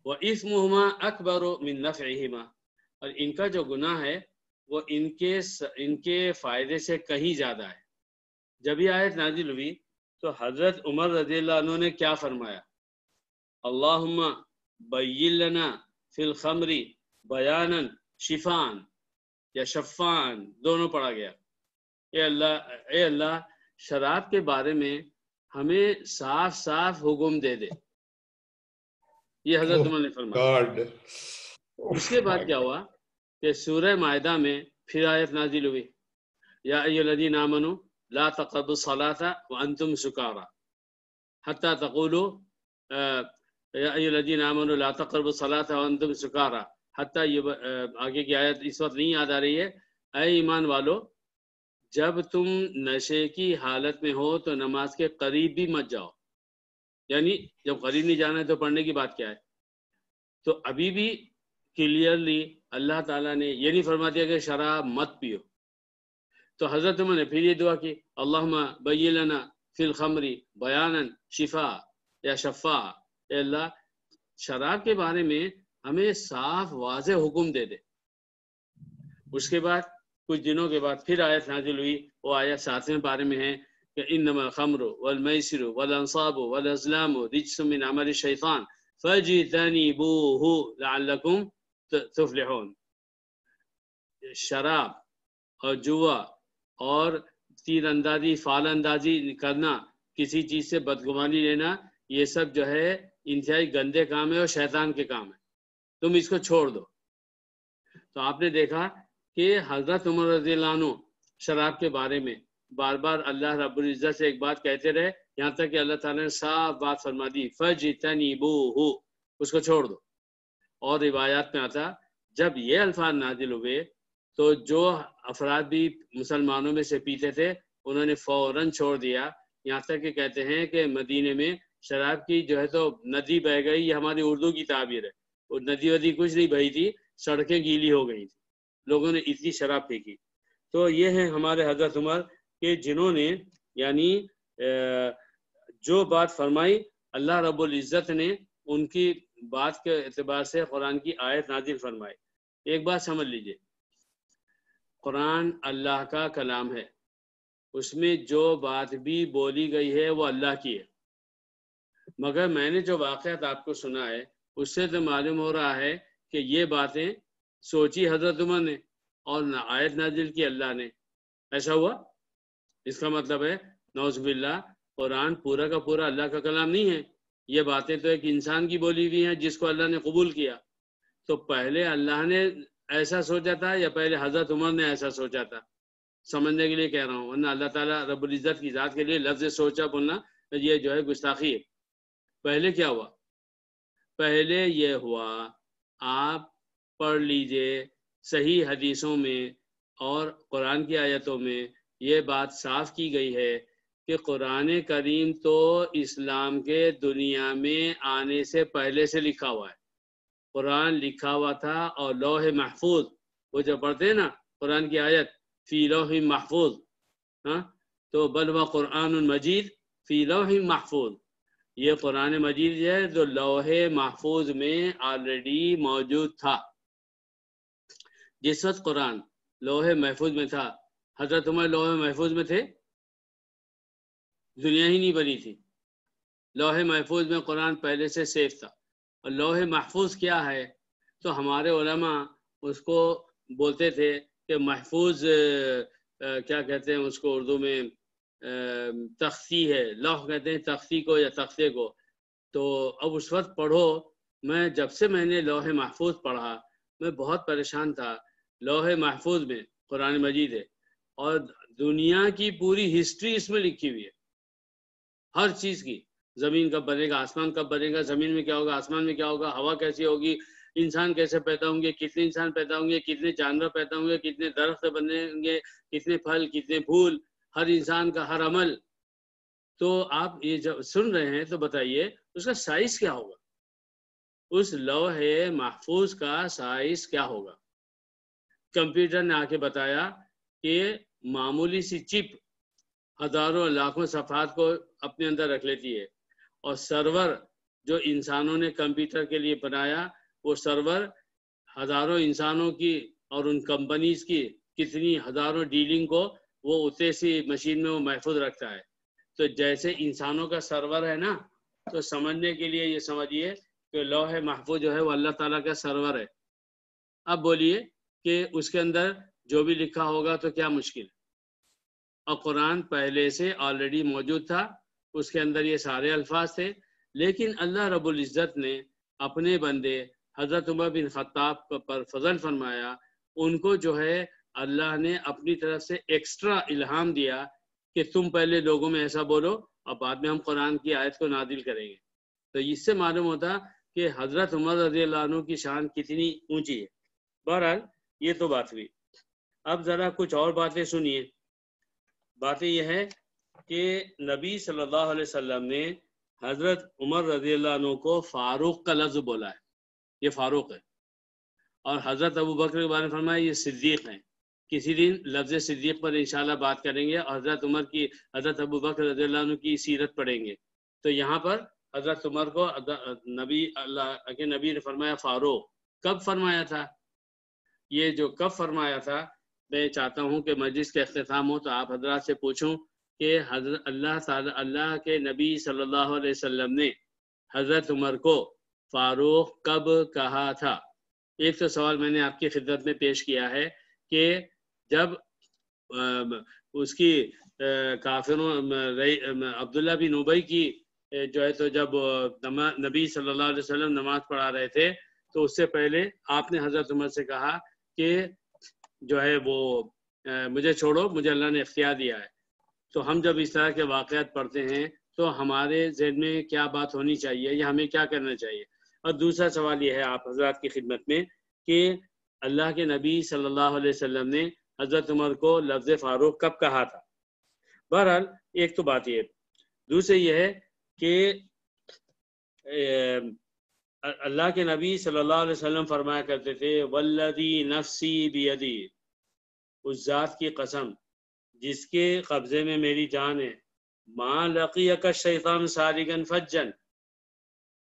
وَإِثْمُهُمَا أَكْبَرُ مِن نَفْعِهِمَا، اور ان کا جو گناہ ہے وہ ان کے فائدے سے کہیں زیادہ ہے۔ جب یہ آیت نازل ہوئی تو حضرت عمر رضی اللہ عنہ نے کیا فرمایا؟ اللہم بین لنا فی الخمر بیانا شفان، یا شفان دونوں پڑھا گیا۔ اے اللہ شراب کے بارے میں ہمیں صاف صاف حکم دے دے، یہ حضرت عمر نے فرمایا۔ اس کے بعد کیا ہوا کہ سورہ مائدہ میں پھر آیت نازل ہوئی یا ایھا الذین آمنوا لا تقربوا الصلاۃ وانتم سکارى حتی تقولوا یا ایھا الذین آمنوا لا تقربوا الصلاۃ وانتم سکارى حتیٰ یہ آگے کی آیت اس وقت نہیں یاد آ رہی ہے، اے ایمان والو جب تم نشے کی حالت میں ہو تو نماز کے قریب بھی مت جاؤ، یعنی جب قریب نہیں جانا ہے تو پڑھنے کی بات کیا ہے؟ تو ابھی بھی کلیئرلی اللہ تعالیٰ نے یہ نہیں فرما دیا کہ شراب مت پیو. تو حضرت عمر نے پھر یہ دعا کی، اللہم بین لنا فی الخمر بیانا شفا یا شفا، اے اللہ شراب کے بارے میں ہمیں صاف واضح حکم دے دے. اس کے بعد کچھ دنوں کے بعد پھر آیت نازل ہوئی، وہ آیت 7ویں پارے میں ہے کہ انما الخمر والمیسر والانصاب والازلام رجس من عمل الشیطان فاجتنبوه لعلکم تفلحون. شراب اور جوا اور تیر اندازی، فال اندازی کرنا، کسی چیز سے بدگمانی لینا، یہ سب جو ہے انتہائی گندے کام ہے اور شیطان کے کام ہے، تم اس کو چھوڑ دو. تو آپ نے دیکھا کہ حضرت عمر رضی اللہ عنہ شراب کے بارے میں بار بار اللہ رب العزت سے ایک بات کہتے رہے، یہاں تک کہ اللہ تعالیٰ نے صاف بات فرما دی فَاجْتَنِبُوهُ، اس کو چھوڑ دو. اور روایات میں آتا جب یہ الفاظ نازل ہوئے تو جو افراد بھی مسلمانوں میں سے پیتے تھے انہوں نے فوراً چھوڑ دیا. یہاں تک کہ کہتے ہیں کہ مدینے میں شراب کی جو ہے تو ندی بہ گئی، یہ ہماری اردو کی تعبیر ہے، اور ندی ودی کچھ نہیں بہی تھی، سڑکیں گیلی ہو گئی تھی، لوگوں نے اتنی شراب پھینکی. تو یہ ہیں ہمارے حضرت عمر کہ جنہوں نے یعنی جو بات فرمائی اللہ رب العزت نے ان کی بات کے اعتبار سے قرآن کی آیت نازل فرمائی. ایک بات سمجھ لیجئے، قرآن اللہ کا کلام ہے، اس میں جو بات بھی بولی گئی ہے وہ اللہ کی ہے. مگر میں نے جو واقعات آپ کو سنا ہے اس سے تو معلوم ہو رہا ہے کہ یہ باتیں سوچی حضرت عمر نے اور آیت نازل کی اللہ نے. ایسا ہوا؟ اس کا مطلب ہے نعوذ باللہ قرآن پورا کا پورا اللہ کا کلام نہیں ہے، یہ باتیں تو ایک انسان کی بولی ہوئی ہیں جس کو اللہ نے قبول کیا. تو پہلے اللہ نے ایسا سوچا تھا یا پہلے حضرت عمر نے ایسا سوچا تھا؟ سمجھنے کے لیے کہہ رہا ہوں، ورنہ اللہ تعالیٰ رب العزت کی ذات کے لیے لفظ سوچا بولنا یہ جو ہے گستاخی ہے. پہلے کیا ہوا؟ پہلے یہ ہوا، آپ پڑھ لیجئے صحیح حدیثوں میں اور قرآن کی آیتوں میں یہ بات صاف کی گئی ہے کہ قرآن کریم تو اسلام کے دنیا میں آنے سے پہلے سے لکھا ہوا ہے. قرآن لکھا ہوا تھا اور لوح محفوظ، وہ جو پڑھتے ہیں نا قرآن کی آیت فی لوح محفوظ، ہاں تو بل و قرآن مجید فی لوح محفوظ، یہ قرآن مجید ہے جو لوح محفوظ میں آلریڈی موجود تھا. جس وقت قرآن لوح محفوظ میں تھا حضرت عمر لوح محفوظ میں تھے؟ دنیا ہی نہیں بنی تھی، لوح محفوظ میں قرآن پہلے سے سیف تھا. اور لوح محفوظ کیا ہے؟ تو ہمارے علماء اس کو بولتے تھے کہ محفوظ کیا کہتے ہیں اس کو اردو میں تختی ہے، لوح کہتے ہیں تختی کو یا تختے کو. تو اب اس وقت پڑھو، جب سے میں نے لوح محفوظ پڑھا میں بہت پریشان تھا. لوح محفوظ میں قرآن مجید ہے اور دنیا کی پوری ہسٹری اس میں لکھی ہوئی ہے، ہر چیز کی. زمین کب بنے گا، آسمان کب بنے گا، زمین میں کیا ہوگا، آسمان میں کیا ہوگا، ہوا کیسی ہوگی، انسان کیسے پیدا ہوں گے، کتنے انسان پیدا ہوں گے، کتنے جانور پیدا ہوں گے، کتنے درخت بنیں گے، کتنے پھل، کتنے پھول، ہر انسان کا ہر عمل. تو آپ یہ جب سن رہے ہیں تو بتائیے اس کا سائز کیا ہوگا، اس لوح محفوظ کا سائز کیا ہوگا. کمپیوٹر نے آ کے بتایا کہ معمولی سی چپ ہزاروں لاکھوں صفحات کو اپنے اندر رکھ لیتی ہے، اور سرور جو انسانوں نے کمپیوٹر کے لیے بنایا وہ سرور ہزاروں انسانوں کی اور ان کمپنیز کی کتنی ہزاروں ڈیلنگ کو وہ اتنے سی مشین میں وہ محفوظ رکھتا ہے. تو جیسے انسانوں کا سرور ہے نا، تو سمجھنے کے لیے یہ سمجھیے کہ لوح محفوظ جو ہے وہ اللہ تعالیٰ کا سرور ہے. اب بولیے کہ اس کے اندر جو بھی لکھا ہوگا تو کیا مشکل ہے؟ اور قرآن پہلے سے آلریڈی موجود تھا، اس کے اندر یہ سارے الفاظ تھے. لیکن اللہ رب العزت نے اپنے بندے حضرت عمر بن خطاب پر فضل فرمایا، ان کو جو ہے اللہ نے اپنی طرف سے ایکسٹرا الہام دیا کہ تم پہلے لوگوں میں ایسا بولو اور بعد میں ہم قرآن کی آیت کو نازل کریں گے. تو اس سے معلوم ہوتا کہ کہ حضرت عمر رضی اللہ عنہ کی شان کتنی اونچی ہے. بہرحال یہ تو بات ہوئی. اب ذرا کچھ اور باتیں سنیے. باتیں یہ ہے کہ نبی صلی اللہ علیہ وسلم نے حضرت عمر رضی اللہ عنہ کو فاروق کا لفظ بولا ہے. یہ فاروق ہے. اور حضرت ابو بکر کے بارے میں فرمایا یہ صدیق ہیں. کسی دن لفظ صدیق پر انشاءاللہ بات کریں گے اور حضرت عمر کی حضرت ابو بکر رضی اللہ عنہ کی سیرت پڑھیں گے. تو یہاں پر حضرت عمر کو نبی اللہ کے نبی نے فرمایا فاروق. کب فرمایا تھا؟ یہ جو کب فرمایا تھا میں چاہتا ہوں کہ مجلس کے اختتام ہو تو آپ حضرات سے پوچھوں کہ حضرت اللہ کے نبی صلی اللہ علیہ وسلم نے حضرت عمر کو فاروق کب کہا تھا؟ ایک تو سوال میں نے آپ کی خدمت میں پیش کیا ہے کہ جب اس کی کافروں عبداللہ بن ابی کی جو ہے تو جب نبی صلی اللہ علیہ وسلم نماز پڑھا رہے تھے تو اس سے پہلے آپ نے حضرت عمر سے کہا کہ جو ہے وہ مجھے چھوڑو، مجھے اللہ نے اختیار دیا ہے. تو ہم جب اس طرح کے واقعات پڑھتے ہیں تو ہمارے ذہن میں کیا بات ہونی چاہیے یا ہمیں کیا کرنا چاہیے؟ اور دوسرا سوال یہ ہے آپ حضرات کی خدمت میں کہ اللہ کے نبی صلی اللہ علیہ وسلم نے حضرت عمر کو لفظ فاروق کب کہا تھا؟ بہرحال ایک تو بات یہ. دوسری یہ ہے کہ اللہ کے نبی صلی اللہ علیہ وسلم فرمایا کرتے تھے والذی نفسی بیدی، اس ذات کی قسم جس کے قبضے میں میری جان ہے، ما لقیک الشیطان سارقا فجا.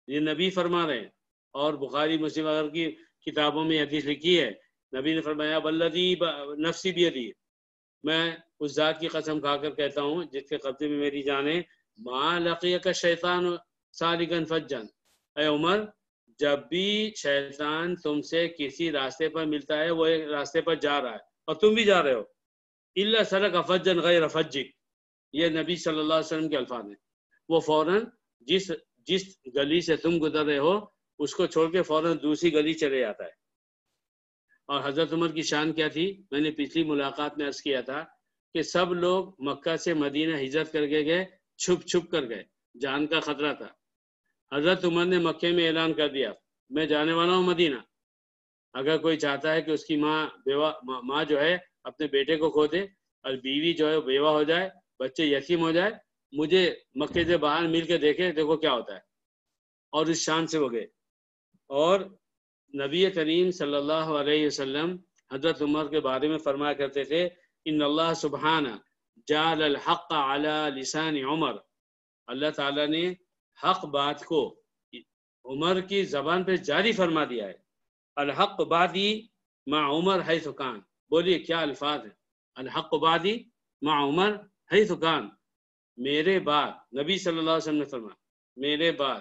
یہ نبی فرما رہے ہیں اور بخاری مسلم وغیرہ کی کتابوں میں حدیث لکھی ہے. نبی نے فرمایا والذی نفسی بیدی، میں اس ذات کی قسم کھا کر کہتا ہوں جس کے قبضے میں میری جان ہے، ما لقیک الشیطان سارقا فجا. اے عمر، جب بھی شیطان تم سے کسی راستے پر ملتا ہے، وہ ایک راستے پر جا رہا ہے اور تم بھی جا رہے ہو، الا سلک فجا غیر فجک، یہ نبی صلی اللہ علیہ وسلم کے الفاظ ہیں. وہ فوراً جس گلی سے تم گزر رہے ہو اس کو چھوڑ کے فوراً دوسری گلی چلے جاتا ہے. اور حضرت عمر کی شان کیا تھی؟ میں نے پچھلی ملاقات میں عرض کیا تھا کہ سب لوگ مکہ سے مدینہ ہجرت کر کے گئے، چھپ چھپ کر گئے، جان کا خطرہ تھا. حضرت عمر نے مکے میں اعلان کر دیا میں جانے والا ہوں مدینہ. اگر کوئی چاہتا ہے کہ اس کی ماں جو ہے اپنے بیٹے کو کھو دے اور بیوی جو ہے بیوہ ہو جائے، بچے یتیم ہو جائے، مجھے مکے سے باہر مل کے دیکھے، دیکھو کیا ہوتا ہے. اور اس شان سے وہ گئے. اور نبی کریم صلی اللہ علیہ وسلم حضرت عمر کے بارے میں فرمایا کرتے تھے ان اللہ سبحانہ جعل الحق علی لسان عمر، اللہ تعالیٰ نے حق بات کو عمر کی زبان پہ جاری فرما دیا ہے. الحق بعدی مع عمر حیث کان. بولیے کیا الفاظ ہیں؟ الحق بعدی مع عمر حیث کان، میرے بعد نبی صلی اللہ علیہ وسلم نے فرمایا میرے بعد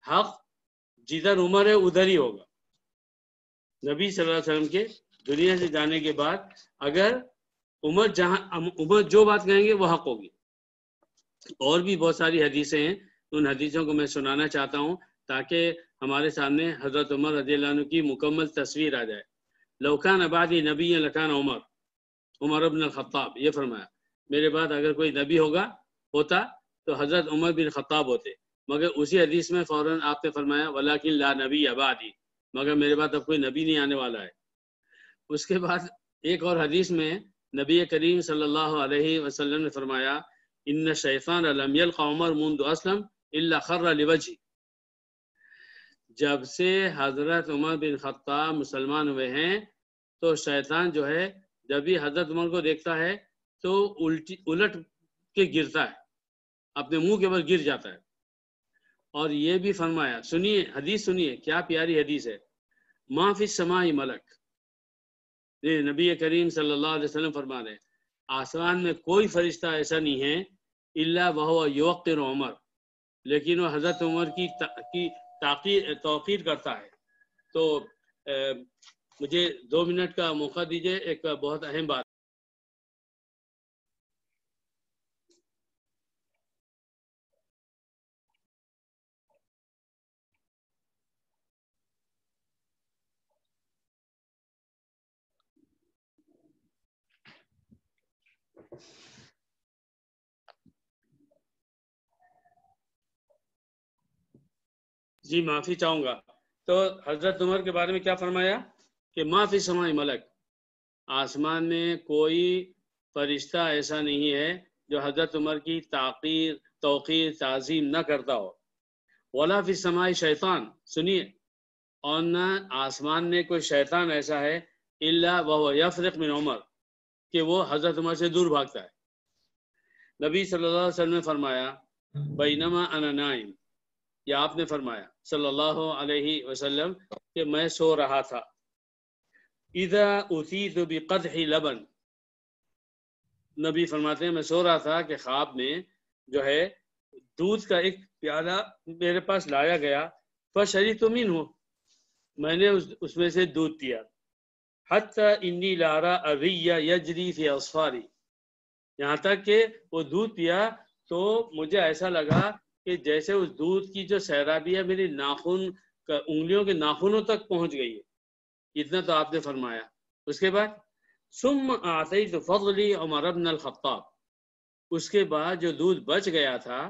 حق جدھر عمر ہے ادھر ہی ہوگا. نبی صلی اللہ علیہ وسلم کے دنیا سے جانے کے بعد اگر عمر جو بات کہیں گے وہ حق ہوگی. اور بھی بہت ساری حدیثیں ہیں، ان حدیثوں کو میں سنانا چاہتا ہوں تاکہ ہمارے سامنے حضرت عمر رضی اللہ عنہ کی مکمل تصویر آ جائے. لو کان بعدی نبی لکان عمر بن الخطاب، یہ فرمایا میرے بعد اگر کوئی نبی ہوتا تو حضرت عمر بن خطاب ہوتے. مگر اسی حدیث میں فوراً آپ نے فرمایا ولیکن لا نبی بعدی، مگر میرے بعد اب کوئی نبی نہیں آنے والا ہے. اس کے بعد ایک اور حدیث میں نبی کریم صلی اللہ علیہ وسلم نے فرمایا ان الشیطان لم یلق عمر منذ اسلم الا خر لوجهه. جب سے حضرت عمر بن خطاب مسلمان ہوئے ہیں تو شیطان جو ہے جب بھی حضرت عمر کو دیکھتا ہے تو الٹ کے گرتا ہے، اپنے منہ کے بل گر جاتا ہے. اور یہ بھی فرمایا، سنیے حدیث سنیے کیا پیاری حدیث ہے، ما فی السماء ملک. نبی کریم صلی اللہ علیہ وسلم فرما رہے ہیں آسمان میں کوئی فرشتہ ایسا نہیں ہے الا وہو یوقر عمر، لیکن وہ حضرت عمر کی توقیر کرتا ہے. تو مجھے 2 منٹ کا موقع دیجئے، ایک بہت اہم بات. جی معافی چاہوں گا. تو حضرت عمر کے بارے میں کیا فرمایا کہ ما فی السماء ملک، آسمان میں کوئی فرشتہ ایسا نہیں ہے جو حضرت عمر کی توقیر تعظیم نہ کرتا ہو. ولا فی السماء شیطان، سنیے، اور نہ آسمان میں کوئی شیطان ایسا ہے الا وهو یفرق من عمر، کہ وہ حضرت عمر سے دور بھاگتا ہے. نبی صلی اللہ علیہ وسلم نے فرمایا بینما انا نائم، یا آپ نے فرمایا صلی اللہ علیہ وسلم کہ میں سو رہا تھا. اذا اتیت بقدح لبن، نبی فرماتے ہیں میں سو رہا تھا کہ خواب میں جو ہے دودھ کا ایک پیالہ میرے پاس لایا گیا. فشربت منہ، میں نے اس میں سے دودھ پیا. حتی انی لارا الری یجری فی اصفاری، یہاں تک کہ وہ دودھ پیا تو مجھے ایسا لگا کہ جیسے اس دودھ کی جو سیرابی ہے میری انگلیوں کے ناخنوں تک پہنچ گئی ہے. اتنا تو آپ نے فرمایا. اس کے بعد ثم اعطیت فضلی عمر بن الخطاب، اس کے بعد جو دودھ بچ گیا تھا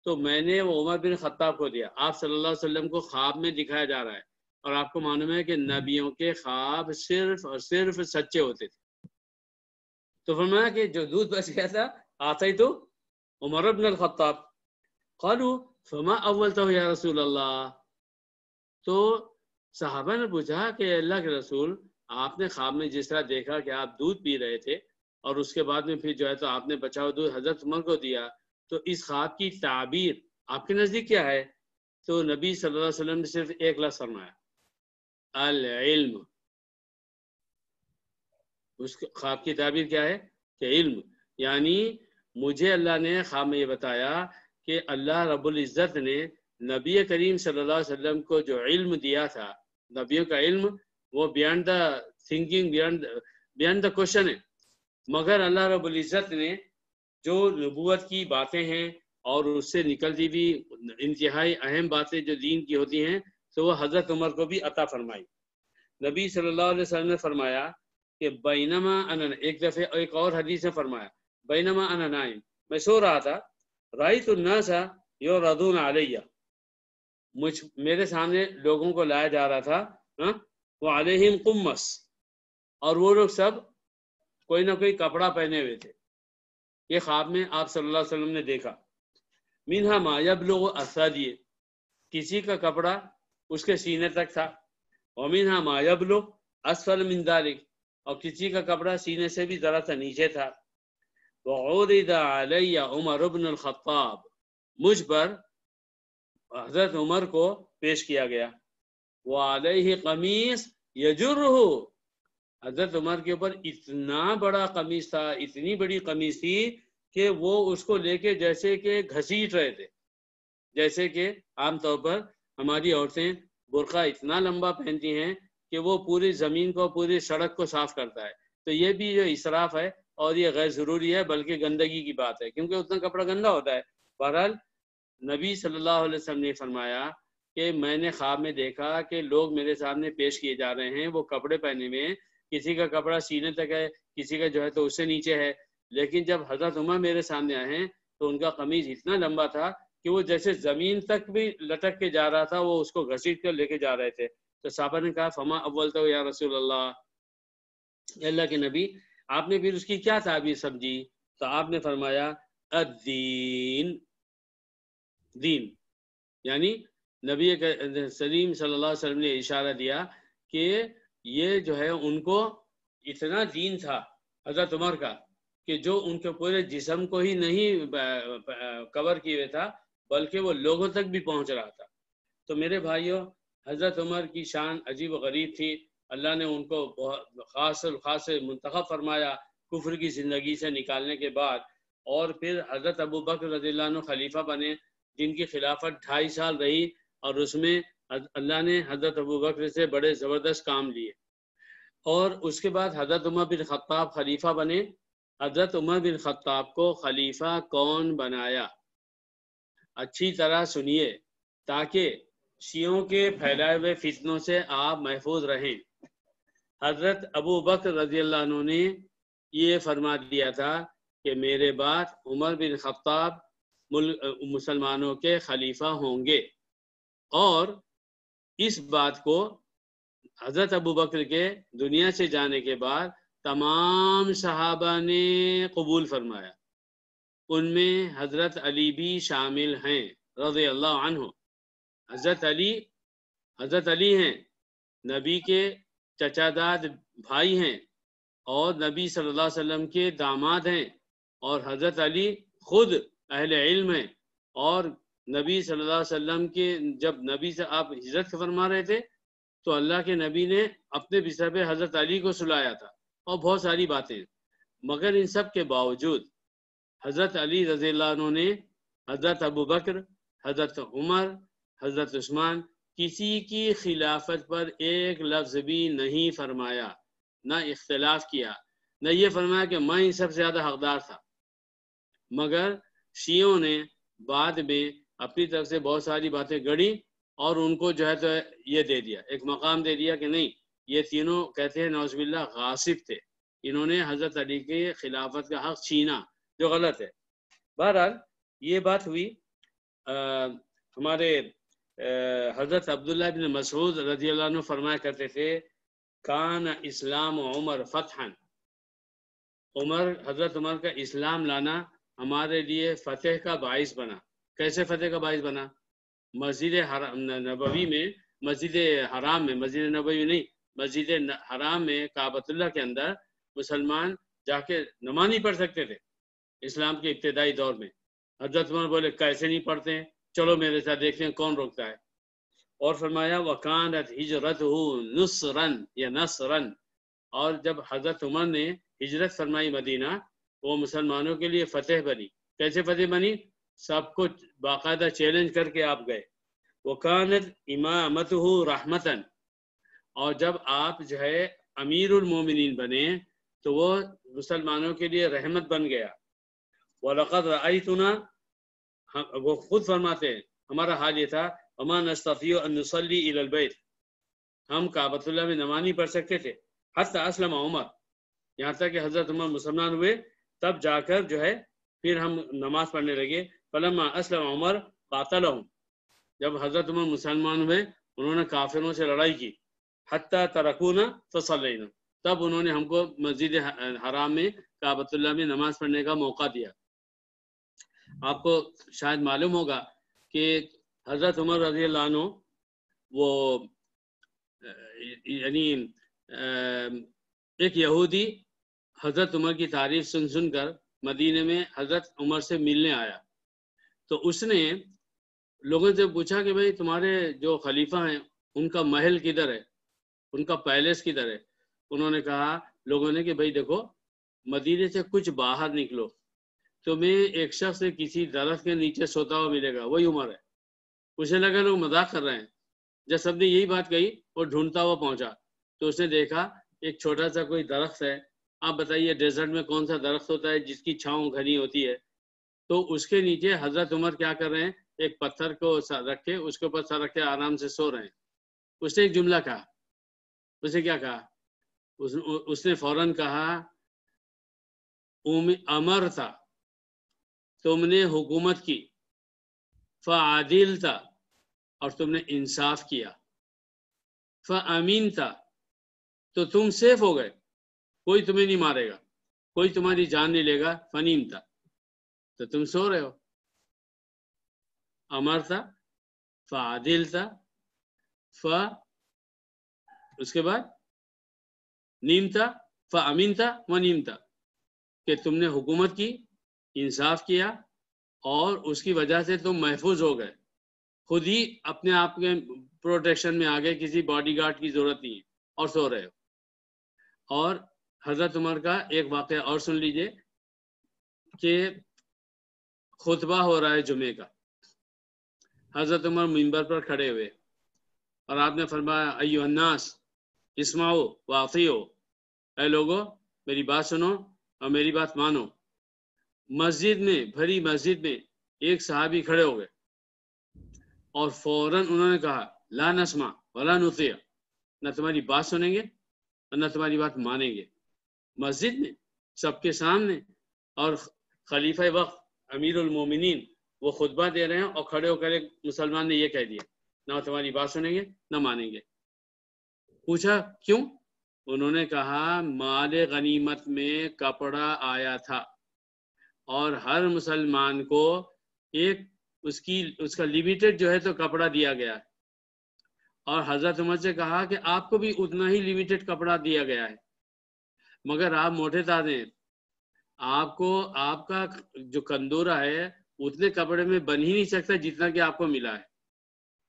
تو میں نے وہ عمر بن خطاب کو دیا. آپ صلی اللہ علیہ وسلم کو خواب میں دکھایا جا رہا ہے، اور آپ کو معلوم ہے کہ نبیوں کے خواب صرف اور صرف سچے ہوتے تھے. تو فرمایا کہ جو دودھ بچ گیا تھا اعطیت عمر بن الخطاب. قالوا فما اولته یا رسول اللہ، تو صحابہ نے پوچھا کہ اللہ کے رسول، آپ نے خواب میں جس طرح دیکھا کہ آپ دودھ پی رہے تھے اور اس کے بعد میں پھر جو ہے تو آپ نے بچا ہوا دودھ حضرت عمر کو دیا، تو اس خواب کی تعبیر آپ کے نزدیک کیا ہے؟ تو نبی صلی اللہ علیہ وسلم نے صرف ایک لفظ فرمایا، العلم. اس خواب کی تعبیر کیا ہے کہ علم، یعنی مجھے اللہ نے خواب میں یہ بتایا کہ اللہ رب العزت نے نبی کریم صلی اللہ علیہ وسلم کو جو علم دیا تھا، نبیوں کا علم وہ beyond the thinking, beyond the question ہے، مگر اللہ رب العزت نے جو نبوت کی باتیں ہیں اور اس سے نکلتی بھی انتہائی اہم باتیں جو دین کی ہوتی ہیں تو وہ حضرت عمر کو بھی عطا فرمائی. نبی صلی اللہ علیہ وسلم نے فرمایا کہ بینما انا، ایک دفعہ ایک اور حدیث میں فرمایا بینما انا نائم، میں سو رہا تھا، رأیت الناس یعرضون علیہ، میرے سامنے لوگوں کو لایا جا رہا تھا، وعلیہم قمص، اور وہ لوگ سب کوئی نہ کوئی کپڑا پہنے ہوئے تھے. یہ خواب میں آپ صلی اللہ علیہ وسلم نے دیکھا. منہا ما یبلغ اسادیہ، کسی کا کپڑا اس کے سینے تک تھا، ومنہا ما یبلغ اسفل من ذلک، اور کسی کا کپڑا سینے سے بھی ذرا سا نیچے تھا. وعرض علی عمر بن الخطاب، مجھ پر حضرت عمر کو پیش کیا گیا. وعلیہ قمیص یجرہ، حضرت عمر کے اوپر اتنا بڑا قمیص تھا، اتنی بڑی قمیص تھی کہ وہ اس کو لے کے جیسے کہ گھسیٹ رہے تھے. جیسے کہ عام طور پر ہماری عورتیں برقع اتنا لمبا پہنتی ہیں کہ وہ پوری زمین کو، پوری سڑک کو صاف کرتا ہے. تو یہ بھی جو اسراف ہے اور یہ غیر ضروری ہے، بلکہ گندگی کی بات ہے، کیونکہ اتنا کپڑا گندا ہوتا ہے. بہرحال نبی صلی اللہ علیہ وسلم نے فرمایا کہ میں نے خواب میں دیکھا کہ لوگ میرے سامنے پیش کیے جا رہے ہیں، وہ کپڑے پہنے میں، کسی کا کپڑا سینے تک ہے، کسی کا جو ہے تو اس سے نیچے ہے، لیکن جب حضرت عمر میرے سامنے آئے ہیں تو ان کا قمیض اتنا لمبا تھا کہ وہ جیسے زمین تک بھی لٹک کے جا رہا تھا، وہ اس کو گھسیٹ کر لے کے جا رہے تھے. تو صحابہ نے کہا فما اولتہ یا رسول اللہ، اللہ کے نبی آپ نے پھر اس کی کیا تعبیر سمجھی؟ تو آپ نے فرمایا الدین، دین، یعنی نبی سلیم صلی اللہ علیہ وسلم نے اشارہ دیا کہ یہ جو ہے ان کو اتنا دین تھا حضرت عمر کا کہ جو ان کے پورے جسم کو ہی نہیں کور کیے ہوئے تھا بلکہ وہ لوگوں تک بھی پہنچ رہا تھا. تو میرے بھائیوں، حضرت عمر کی شان عجیب و غریب تھی. اللہ نے ان کو خاص منتخب فرمایا کفر کی زندگی سے نکالنے کے بعد، اور پھر حضرت ابو بکر رضی اللہ عنہ خلیفہ بنے جن کی خلافت 2.5 سال رہی، اور اس میں اللہ نے حضرت ابو بکر سے بڑے زبردست کام لیے. اور اس کے بعد حضرت عمر بن خطاب خلیفہ بنے. حضرت عمر بن خطاب کو خلیفہ کون بنایا؟ اچھی طرح سنیے تاکہ شیعوں کے پھیلائے ہوئے فتنوں سے آپ محفوظ رہیں. حضرت ابو بکر رضی اللہ عنہ نے یہ فرما دیا تھا کہ میرے بعد عمر بن خطاب مسلمانوں کے خلیفہ ہوں گے، اور اس بات کو حضرت ابو بکر کے دنیا سے جانے کے بعد تمام صحابہ نے قبول فرمایا، ان میں حضرت علی بھی شامل ہیں رضی اللہ عنہ۔ حضرت علی ہیں، نبی کے چچا داد بھائی ہیں اور نبی صلی اللہ علیہ وسلم کے داماد ہیں، اور حضرت علی خود اہل علم ہیں، اور نبی صلی اللہ علیہ وسلم کے جب نبی سے آپ ہجرت فرما رہے تھے تو اللہ کے نبی نے اپنے بستر پہ حضرت علی کو سلایا تھا، اور بہت ساری باتیں، مگر ان سب کے باوجود حضرت علی رضی اللہ عنہ نے حضرت ابو بکر، حضرت عمر، حضرت عثمان کسی کی خلافت پر ایک لفظ بھی نہیں فرمایا، نہ اختلاف کیا، نہ یہ فرمایا کہ میں ان سب سے زیادہ حقدار تھا۔ مگر شیعوں نے بعد میں اپنی طرف سے بہت ساری باتیں گڑھی اور ان کو جو ہے تو یہ دے دیا، ایک مقام دے دیا کہ نہیں، یہ تینوں کہتے ہیں نعوذ باللہ غاصب تھے، انہوں نے حضرت علی کے خلافت کا حق چھینا، جو غلط ہے۔ بہرحال یہ بات ہوئی۔ ہمارے حضرت عبداللہ بن مسعود رضی اللہ عنہ فرمایا کرتے تھے کان اسلام عمر فتحا، حضرت عمر کا اسلام لانا ہمارے لیے فتح کا باعث بنا۔ کیسے فتح کا باعث بنا؟ مسجد نبوی میں، مسجد حرام میں، مسجد نبوی نہیں، مسجد حرام میں کعبۃ اللہ کے اندر مسلمان جا کے نماز نہیں پڑھ سکتے تھے اسلام کے ابتدائی دور میں۔ حضرت عمر بولے کیسے نہیں پڑھتے ہیں، چلو میرے ساتھ دیکھتے ہیں کون روکتا ہے، اور فرمایا وَكَانَتْ هِجْرَتُهُ نُصْرًا یا نصرًا، اور جب حضرت عمر نے ہجرت فرمائی مدینہ، وہ مسلمانوں کے لیے فتح بنی۔ کیسے فتح بنی؟ سب کو باقاعدہ چیلنج کر کے آپ گئے۔ وَكَانَتْ إِمَامَتُهُ رَحْمَةً، اور جب آپ جو ہے امیر المومنین بنے تو وہ مسلمانوں کے لیے رحمت بن گیا۔ وَلَقَدْ رَأَيْتُنَا، وہ خود فرماتے ہیں ہمارا حال یہ تھا وَمَا نَسْتَطِيعُ أَن نُصَلِّي إِلَى الْبَيْتِ، ہم کعبۃ اللہ میں نماز نہیں پڑھ سکتے تھے، حتی اسلم عمر، یہاں تک کہ حضرت عمر مسلمان ہوئے تب جا کر جو ہے پھر ہم نماز پڑھنے لگے۔ فلما اسلم عمر قاتلهم، جب حضرت عمر مسلمان ہوئے انہوں نے کافروں سے لڑائی کی، حتی ترکونا فصلینا، تب انہوں نے ہم کو مسجد حرام میں کعبۃ اللہ میں نماز پڑھنے کا موقع دیا۔ آپ کو شاید معلوم ہوگا کہ حضرت عمر رضی اللہ عنہ وہ یعنی ایک یہودی حضرت عمر کی تعریف سن سن کر مدینے میں حضرت عمر سے ملنے آیا، تو اس نے لوگوں سے پوچھا کہ بھئی تمہارے جو خلیفہ ہیں ان کا محل کدھر ہے، ان کا پیلس کدھر ہے؟ انہوں نے کہا لوگوں نے کہ بھئی دیکھو مدینے سے کچھ باہر نکلو، تمہیں ایک شخص کسی درخت کے نیچے سوتا ہوا ملے گا، وہی عمر ہے۔ اسے لگا لوگ مذاق کر رہے ہیں، جب سب نے یہی بات کہی وہ ڈھونڈتا ہوا پہنچا تو اس نے دیکھا ایک چھوٹا سا کوئی درخت ہے، آپ بتائیے ڈیزرٹ میں کون سا درخت ہوتا ہے جس کی چھاؤں گھنی ہوتی ہے؟ تو اس کے نیچے حضرت عمر کیا کر رہے ہیں، ایک پتھر کو رکھے اس کے اوپر سر رکھے آرام سے سو رہے ہیں۔ اس نے ایک جملہ کہا، اس نے کیا کہا؟ اس نے فوراً کہا امر تھا، تم نے حکومت کی، فعادل تھا اور تم نے انصاف کیا، فامین تھا تو تم سیف ہو گئے، کوئی تمہیں نہیں مارے گا، کوئی تمہاری جان نہیں لے گا، فنیم تھا تو تم سو رہے ہو۔ امر تھا، فعادل تھا، اس کے بعد نیم تھا، فامین تھا ونیم تھا، کہ تم نے حکومت کی، انصاف کیا اور اس کی وجہ سے تم محفوظ ہو گئے، خود ہی اپنے آپ کے پروٹیکشن میں آ گئے، کسی باڈی گارڈ کی ضرورت نہیں ہے اور سو رہے ہو۔ اور حضرت عمر کا ایک واقعہ اور سن لیجئے کہ خطبہ ہو رہا ہے جمعے کا، حضرت عمر منبر پر کھڑے ہوئے اور آپ نے فرمایا ایھا الناس اسمعوا واطیعوا، اے لوگو میری بات سنو اور میری بات مانو۔ مسجد میں، بھری مسجد میں ایک صحابی کھڑے ہو گئے اور فوراً انہوں نے کہا لا نسمع ولا نطیع، نہ تمہاری بات سنیں گے اور نہ تمہاری بات مانیں گے۔ مسجد میں سب کے سامنے، اور خلیفہ وقت امیر المومنین وہ خطبہ دے رہے ہیں اور کھڑے ہو کر ایک مسلمان نے یہ کہہ دیا نہ تمہاری بات سنیں گے نہ مانیں گے۔ پوچھا کیوں؟ انہوں نے کہا مال غنیمت میں کپڑا آیا تھا اور ہر مسلمان کو ایک اس کا لمیٹڈ جو ہے تو کپڑا دیا گیا ہے، اور حضرت عمر سے کہا کہ آپ کو بھی اتنا ہی لمیٹڈ کپڑا دیا گیا ہے، مگر آپ موٹے تازے ہیں، آپ کا جو کندورہ ہے اتنے کپڑے میں بن ہی نہیں سکتا جتنا کہ آپ کو ملا ہے،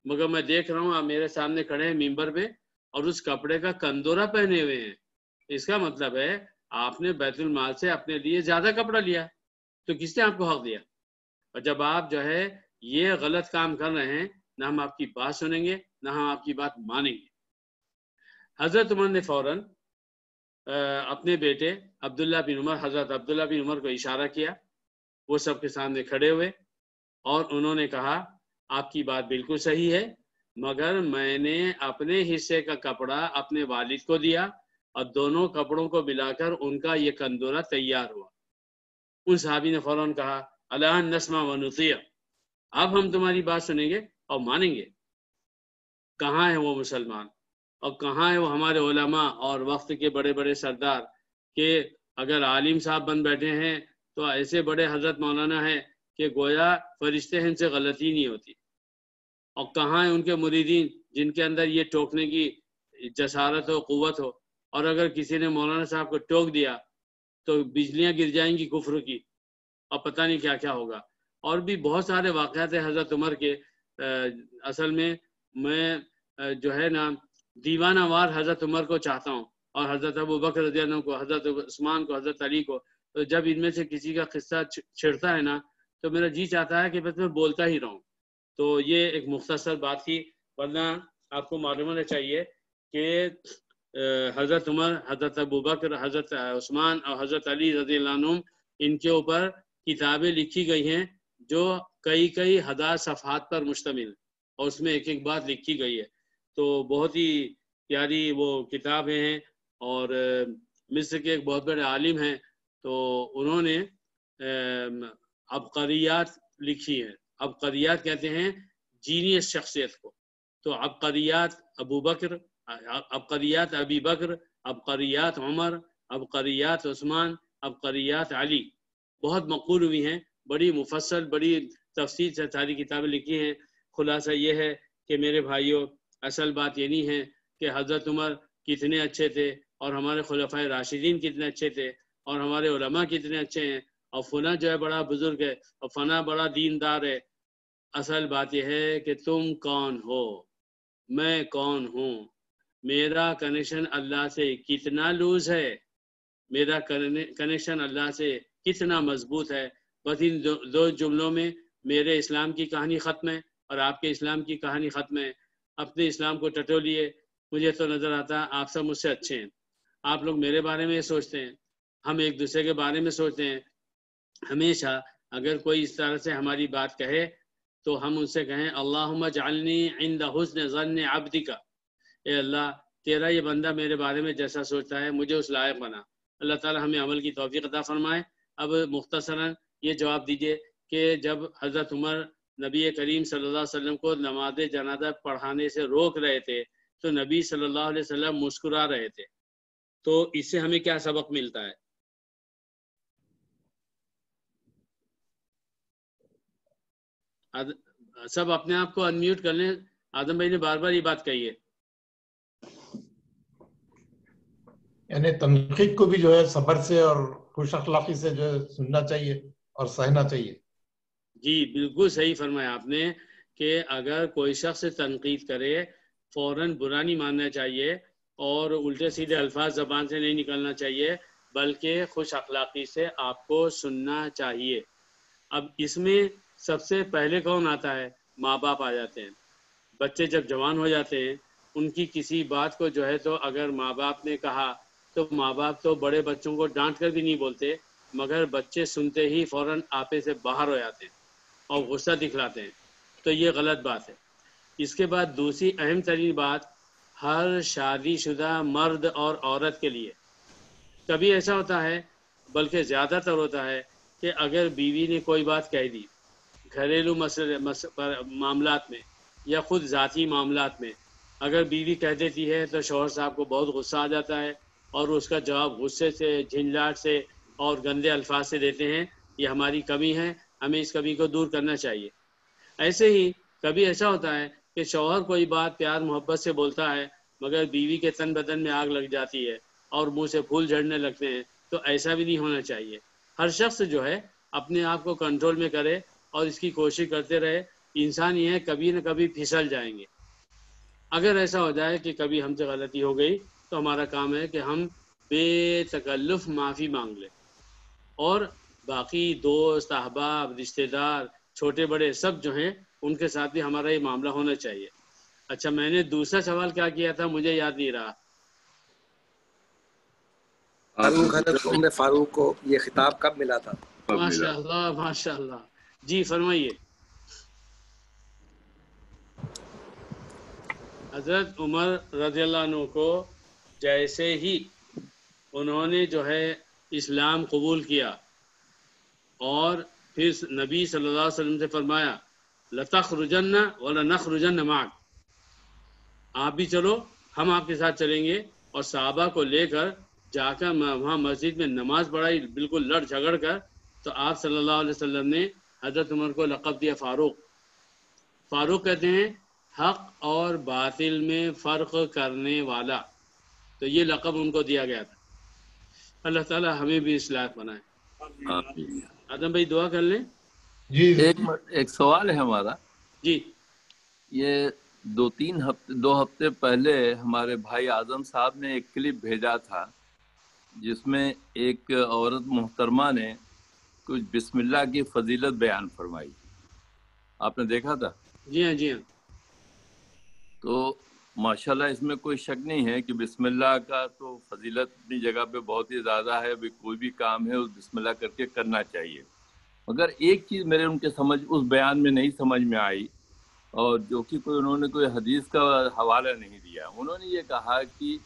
مگر میں دیکھ رہا ہوں آپ میرے سامنے کھڑے ہیں ممبر پہ اور اس کپڑے کا کندورہ پہنے ہوئے ہیں، اس کا مطلب ہے آپ نے بیت المال سے اپنے لیے زیادہ کپڑا لیا، تو کس نے آپ کو حق دیا؟ اور جب آپ جو ہے یہ غلط کام کر رہے ہیں، نہ ہم آپ کی بات سنیں گے نہ ہم آپ کی بات مانیں گے۔ حضرت عمر نے فوراً اپنے بیٹے عبداللہ بن عمر، حضرت عبداللہ بن عمر کو اشارہ کیا، وہ سب کے سامنے کھڑے ہوئے اور انہوں نے کہا آپ کی بات بالکل صحیح ہے، مگر میں نے اپنے حصے کا کپڑا اپنے والد کو دیا اور دونوں کپڑوں کو ملا کر ان کا یہ کندورہ تیار ہوا۔ ان صحابی نے فوراً کہا الا نسمع و نطیع، اب ہم تمہاری بات سنیں گے اور مانیں گے۔ کہاں ہے وہ مسلمان اور کہاں ہے وہ ہمارے علماء اور وقت کے بڑے بڑے سردار کہ اگر عالم صاحب بن بیٹھے ہیں تو ایسے بڑے حضرت مولانا ہیں کہ گویا فرشتے ہیں، ان سے غلطی نہیں ہوتی، اور کہاں ہیں ان کے مریدین جن کے اندر یہ ٹوکنے کی جسارت ہو، قوت ہو، اور اگر کسی نے مولانا صاحب کو ٹوک دیا تو بجلیاں گر جائیں گی کفر کی اور پتہ نہیں کیا کیا ہوگا۔ اور بھی بہت سارے واقعات ہیں حضرت عمر کے۔ اصل میں جو ہے نا دیوانہ وار حضرت عمر کو چاہتا ہوں، اور حضرت ابو بکر رضی اللہ عنہ کو، حضرت عثمان کو، حضرت علی کو، تو جب ان میں سے کسی کا قصہ چھڑتا ہے نا تو میرا جی چاہتا ہے کہ بس میں بولتا ہی رہوں۔ تو یہ ایک مختصر بات تھی، ورنہ آپ کو معلوم ہونا چاہیے کہ حضرت عمر، حضرت ابو بکر، حضرت عثمان اور حضرت علی رضی اللہ عنہ، ان کے اوپر کتابیں لکھی گئی ہیں جو کئی ہزار صفحات پر مشتمل، اور اس میں ایک ایک بات لکھی گئی ہے، تو بہت ہی پیاری وہ کتابیں ہیں۔ اور مصر کے ایک بہت بڑے عالم ہیں، تو انہوں نے عبقریات لکھی ہیں۔ عبقریات کہتے ہیں جینیس شخصیت کو، تو عبقریات ابو بکر، عبقریات ابی بکر، عبقریات عمر، عبقریات عثمان، عبقریات علی، بہت مقبول ہوئی ہیں، بڑی مفصل، بڑی تفصیل سے ساری کتابیں لکھی ہیں۔ خلاصہ یہ ہے کہ میرے بھائیوں، اصل بات یہ نہیں ہے کہ حضرت عمر کتنے اچھے تھے اور ہمارے خلفائے راشدین کتنے اچھے تھے اور ہمارے علماء کتنے اچھے ہیں اور فلاں جو ہے بڑا بزرگ ہے اور فلاں بڑا دیندار ہے۔ اصل بات یہ ہے کہ تم کون ہو، میں کون ہوں، میرا کنیکشن اللہ سے کتنا لوز ہے، میرا کنیکشن اللہ سے کتنا مضبوط ہے۔ بس ان دو جملوں میں میرے اسلام کی کہانی ختم ہے اور آپ کے اسلام کی کہانی ختم ہے۔ اپنے اسلام کو ٹٹولیے، مجھے تو نظر آتا ہے آپ سب مجھ سے اچھے ہیں، آپ لوگ میرے بارے میں سوچتے ہیں، ہم ایک دوسرے کے بارے میں سوچتے ہیں۔ ہمیشہ اگر کوئی اس طرح سے ہماری بات کہے تو ہم ان سے کہیں اللہم اجعلنی عند حسن ظن عبدک، اے اللہ تیرا یہ بندہ میرے بارے میں جیسا سوچتا ہے مجھے اس لائق بنا۔ اللہ تعالی ہمیں عمل کی توفیق عطا فرمائے۔ اب مختصراً یہ جواب دیجئے کہ جب حضرت عمر نبی کریم صلی اللہ علیہ وسلم کو نماز جنازہ پڑھانے سے روک رہے تھے تو نبی صلی اللہ علیہ وسلم مسکرا رہے تھے، تو اس سے ہمیں کیا سبق ملتا ہے؟ سب اپنے آپ کو انمیوٹ کر لیں، آدم بھائی نے بار بار یہ بات کہی ہے۔ یعنی تنقید کو بھی جو ہے صبر سے اور خوش اخلاقی سے جو ہے سننا چاہیے اور سہنا چاہیے۔ جی بالکل صحیح فرمایا آپ نے کہ اگر کوئی شخص تنقید کرے فوراً برا نہیں ماننا چاہیے اور الٹے سیدھے الفاظ زبان سے نہیں نکلنا چاہیے، بلکہ خوش اخلاقی سے آپ کو سننا چاہیے۔ اب اس میں سب سے پہلے کون آتا ہے؟ ماں باپ آ جاتے ہیں۔ بچے جب جوان ہو جاتے ہیں ان کی کسی بات کو جو ہے تو اگر ماں باپ نے کہا تو ماں باپ تو بڑے بچوں کو ڈانٹ کر بھی نہیں بولتے، مگر بچے سنتے ہی فوراً آپے سے باہر ہو جاتے ہیں اور غصہ دکھلاتے ہیں، تو یہ غلط بات ہے۔ اس کے بعد دوسری اہم ترین بات، ہر شادی شدہ مرد اور عورت کے لیے کبھی ایسا ہوتا ہے، بلکہ زیادہ تر ہوتا ہے کہ اگر بیوی نے کوئی بات کہہ دی گھریلو معاملات میں یا خود ذاتی معاملات میں اگر بیوی کہہ دیتی ہے تو شوہر صاحب کو بہت غصہ آ جاتا ہے اور اس کا جواب غصے سے، جھنجھلاہٹ سے اور گندے الفاظ سے دیتے ہیں. یہ ہماری کمی ہے، ہمیں اس کمی کو دور کرنا چاہیے. ایسے ہی کبھی ایسا ہوتا ہے کہ شوہر کوئی بات پیار محبت سے بولتا ہے مگر بیوی کے تن بدن میں آگ لگ جاتی ہے اور منہ سے پھول جھڑنے لگتے ہیں. تو ایسا بھی نہیں ہونا چاہیے. ہر شخص جو ہے اپنے آپ کو کنٹرول میں کرے اور اس کی کوشش کرتے رہے. انسان یہ ہے کبھی نہ کبھی پھسل جائیں گے. اگر ایسا ہو جائے کہ کبھی ہم سے غلطی ہو گئی تو ہمارا کام ہے کہ ہم بے تکلف معافی مانگ لیں، اور باقی دوست احباب رشتہ دار چھوٹے بڑے سب جو ہیں ان کے ساتھ بھی ہمارا یہ معاملہ ہونا چاہیے. اچھا، میں نے دوسرا سوال کیا کیا تھا مجھے یاد نہیں رہا. فاروق حضرت عمر فاروق کو یہ خطاب کب ملا تھا؟ ماشاء اللہ ماشاء اللہ. جی فرمائیے. حضرت عمر رضی اللہ عنہ کو جیسے ہی انہوں نے جو ہے اسلام قبول کیا اور پھر نبی صلی اللہ علیہ وسلم سے فرمایا لَتَخْرُجَنَّ وَلَنَخْرُجَنَّ مَعَكَ، آپ بھی چلو ہم آپ کے ساتھ چلیں گے. اور صحابہ کو لے کر جا کر وہاں مسجد میں نماز پڑھائی بالکل لڑ جھگڑ کر. تو آپ صلی اللہ علیہ وسلم نے حضرت عمر کو لقب دیا فاروق. فاروق کہتے ہیں حق اور باطل میں فرق کرنے والا. تو یہ لقب ان کو دیا گیا تھا. اللہ تعالی ہمیں بھی اصلاح بنائے. آدم بھائی دعا کر لیں. جی ایک سوال ہے ہمارا. جی. یہ دو ہفتے پہلے ہمارے بھائی اعظم صاحب نے ایک کلپ بھیجا تھا جس میں ایک عورت محترمہ نے کچھ بسم اللہ کی فضیلت بیان فرمائی. آپ نے دیکھا تھا؟ جی ہاں جی ہاں. تو ماشاءاللہ اس میں کوئی شک نہیں ہے کہ بسم اللہ کا تو فضیلت اپنی جگہ پہ بہت ہی زیادہ ہے. کوئی بھی کام ہے اس بسم اللہ کر کے کرنا چاہیے. مگر ایک چیز میرے ان کے اس بیان میں نہیں سمجھ میں آئی، اور جو کہ انہوں نے کوئی حدیث کا حوالہ نہیں دیا. انہوں نے یہ کہا کہ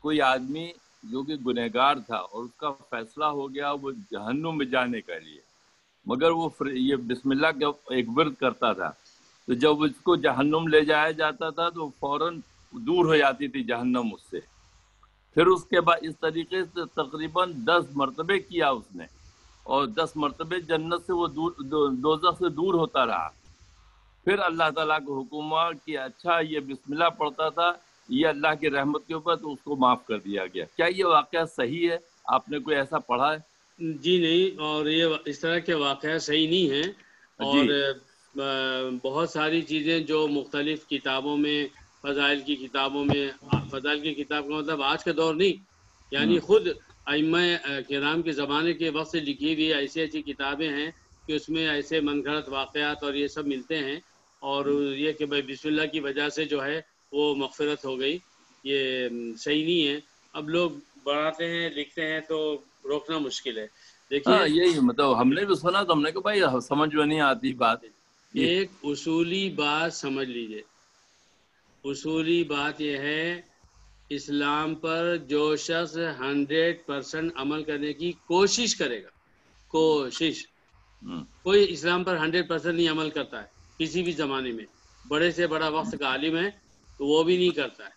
کوئی آدمی جو کہ گنہگار تھا اور اس کا فیصلہ ہو گیا وہ جہنم میں جانے کے لیے، مگر وہ یہ بسم اللہ کا ایک ورد کرتا تھا، تو جب اس کو جہنم لے جایا جاتا تھا تو فوراً دور ہو جاتی تھی جہنم اس سے. پھر اس کے بعد اس طریقے سے تقریباً 10 مرتبے کیا اس نے، اور 10 مرتبے جنت سے وہ دوزخ سے دور ہوتا رہا. پھر اللہ تعالیٰ کو حکم ہوا کہ اچھا یہ بسم اللہ پڑھتا تھا یہ اللہ کی رحمت کے اوپر، تو اس کو معاف کر دیا گیا. کیا یہ واقعہ صحیح ہے؟ آپ نے کوئی ایسا پڑھا ہے؟ جی نہیں، اور یہ اس طرح کے واقعہ صحیح نہیں ہیں. اور بہت ساری چیزیں جو مختلف کتابوں میں، فضائل کی کتابوں میں، فضائل کی کتاب کا مطلب آج کا دور نہیں، یعنی خود ائمہ کرام کے زمانے کے وقت سے لکھی ہوئی ایسی ایسی کتابیں ہیں کہ اس میں ایسے من گھڑت واقعات اور یہ سب ملتے ہیں. اور یہ کہ بھائی بسم اللہ کی وجہ سے جو ہے وہ مغفرت ہو گئی، یہ صحیح نہیں ہے. اب لوگ بڑھاتے ہیں لکھتے ہیں تو روکنا مشکل ہے. دیکھیے یہی مطلب ہم نے بھی سنا تو ہم نے کہا بھائی سمجھ میں نہیں آتی بات. ایک اصولی بات سمجھ لیجئے. اصولی بات یہ ہے اسلام پر جو شخص 100% عمل کرنے کی کوشش کرے گا، کوشش، کوئی اسلام پر 100% نہیں عمل کرتا ہے کسی بھی زمانے میں. بڑے سے بڑا وقت کا عالم ہے تو وہ بھی نہیں کرتا ہے.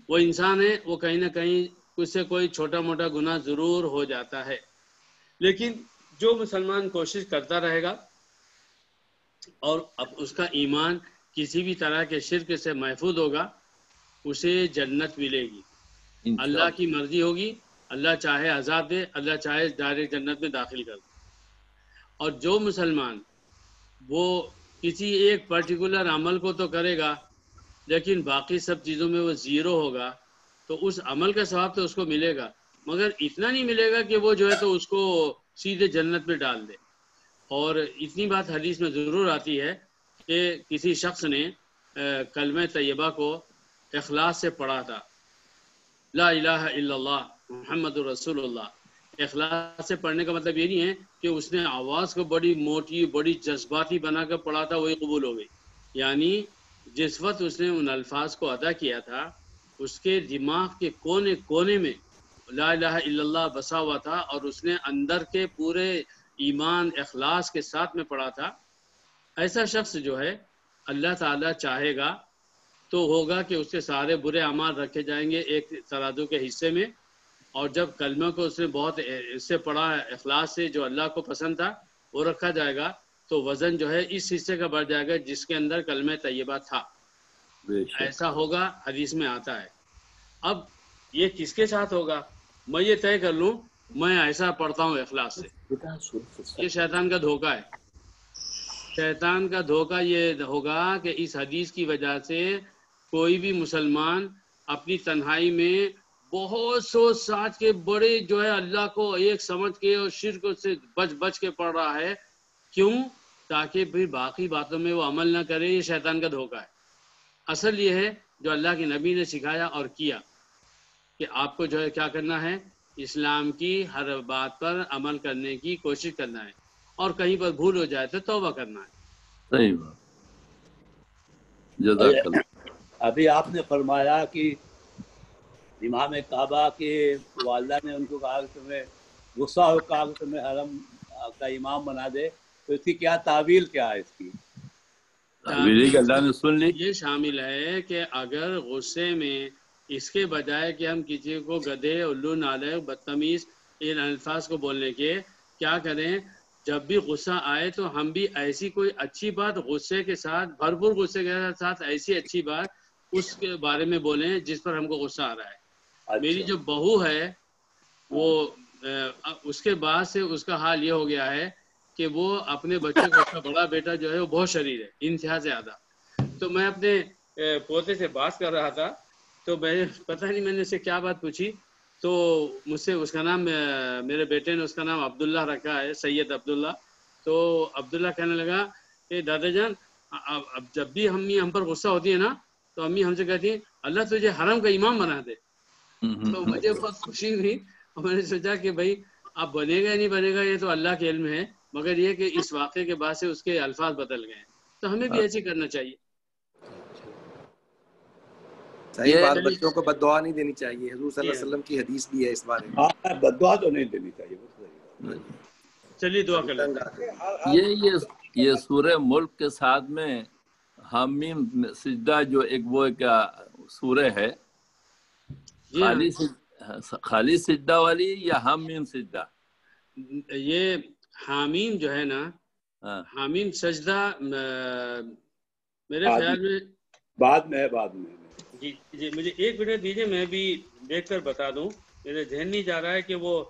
وہ انسان ہے، وہ کہیں نہ کہیں کچھ سے کوئی چھوٹا موٹا گناہ ضرور ہو جاتا ہے. لیکن جو مسلمان کوشش کرتا رہے گا اور اب اس کا ایمان کسی بھی طرح کے شرک سے محفوظ ہوگا، اسے جنت ملے گی. اللہ کی مرضی ہوگی، اللہ چاہے عذاب دے، اللہ چاہے ڈائریکٹ جنت میں داخل کر دے. اور جو مسلمان وہ کسی ایک پرٹیکولر عمل کو تو کرے گا لیکن باقی سب چیزوں میں وہ زیرو ہوگا، تو اس عمل کا ثواب تو اس کو ملے گا، مگر اتنا نہیں ملے گا کہ وہ جو ہے تو اس کو سیدھے جنت میں ڈال دے. اور اتنی بات حدیث میں ضرور آتی ہے کہ کسی شخص نے کلمہ طیبہ کو اخلاص سے پڑھا تھا، لا الہ الا اللہ محمد رسول اللہ. اخلاص سے پڑھنے کا مطلب یہ نہیں ہے کہ اس نے آواز کو بڑی موٹی بڑی جذباتی بنا کر پڑھا تھا وہی قبول ہو گئی. یعنی جس وقت اس نے ان الفاظ کو ادا کیا تھا اس کے دماغ کے کونے کونے میں لا الہ الا اللہ بسا ہوا تھا، اور اس نے اندر کے پورے ایمان اخلاص کے ساتھ میں پڑھا تھا. ایسا شخص جو ہے اللہ تعالیٰ چاہے گا تو ہوگا کہ اس کے سارے برے اعمال رکھے جائیں گے ایک ترازو کے حصے میں، اور جب کلمہ کو اس نے بہت اس سے پڑھا اخلاص سے جو اللہ کو پسند تھا وہ رکھا جائے گا، تو وزن جو ہے اس حصے کا بڑھ جائے گا جس کے اندر کلمہ طیبہ تھا. ایسا ہوگا، حدیث میں آتا ہے. اب یہ کس کے ساتھ ہوگا؟ میں یہ طے کر لوں میں ایسا پڑھتا ہوں اخلاص سے. یہ شیطان کا دھوکہ ہے. شیطان کا دھوکہ یہ ہوگا کہ اس حدیث کی وجہ سے کوئی بھی مسلمان اپنی تنہائی میں بہت سوچ ساچ کے بڑے جو ہے اللہ کو ایک سمجھ کے اور شرک سے بچ کے پڑھ رہا ہے. کیوں؟ تاکہ پھر باقی باتوں میں وہ عمل نہ کرے. یہ شیطان کا دھوکہ ہے. اصل یہ ہے جو اللہ کے نبی نے سکھایا اور کیا کہ آپ کو جو ہے کیا کرنا ہے، اسلام کی ہر بات پر عمل کرنے کی کوشش کرنا ہے، اور کہیں پر بھول ہو جائے تو توبہ کرنا ہے. صحیح بات. جزاک اللہ. ابھی آپ نے فرمایا کہ امام کعبہ کے والدہ نے ان کو کہا کہ تمہیں غصہ ہو، کہا کہ تمہیں حرم کا امام بنا دے، تو اس کی کیا تعویل کیا ہے؟ اس کی تعویل اللہ نے سن لی. یہ شامل ہے کہ اگر غصے میں اس کے بجائے کہ ہم کسی کو گدھے، الو، نالے، بدتمیز ان الفاظ کو بولنے کے کیا کریں، جب بھی غصہ آئے تو ہم بھی ایسی کوئی اچھی بات غصے کے ساتھ، بھرپور غصے کے ساتھ ایسی اچھی بات اس کے بارے میں بولیں جس پر ہم کو غصہ آ رہا ہے. میری جو بہو ہے وہ اس کے بعد سے اس کا حال یہ ہو گیا ہے کہ وہ اپنے بچے کو، اس کا بڑا بیٹا جو ہے وہ بہت شریر ہے، انتہا سے زیادہ. تو میں اپنے پوتے سے بات کر رہا تھا تو میں پتہ نہیں میں نے اسے کیا بات پوچھی، تو مجھ سے اس کا نام، میرے بیٹے نے اس کا نام عبداللہ رکھا ہے، سید عبداللہ. تو عبداللہ کہنے لگا کہ دادا جان اب جب بھی امی ہم پر غصہ ہوتی ہے نا تو امی ہم سے کہتی ہیں اللہ تجھے حرم کا امام بنا دے. تو مجھے بہت خوشی ہوئی اور میں نے سوچا کہ بھائی اب بنے گا یا نہیں بنے گا یہ تو اللہ کے علم ہے، مگر یہ کہ اس واقعے کے بعد سے اس کے الفاظ بدل گئے ہیں، تو ہمیں بھی ایسے کرنا چاہیے. صحیح بات، بچوں کو بد دعا نہیں دینی چاہیے. حضور صلی اللہ علیہ وسلم کی حدیث بھی ہے اس بارے میں. ہاں، بد دعا تو نہیں دینی چاہیے. چلیے دعا کر لیتے ہیں. یہ سورہ ملک کے ساتھ میں حامیم سجدہ جو ایک وہ کیا سورہ ہے، خالی سجدہ والی یا حامیم سجدہ؟ یہ حامیم جو ہے نا، حامیم سجدہ میرے خیال میں بعد میں جی مجھے ایک منٹ دیجیے، میں بھی دیکھ کر بتا دوں. میرے ذہن نہیں جا رہا ہے کہ وہ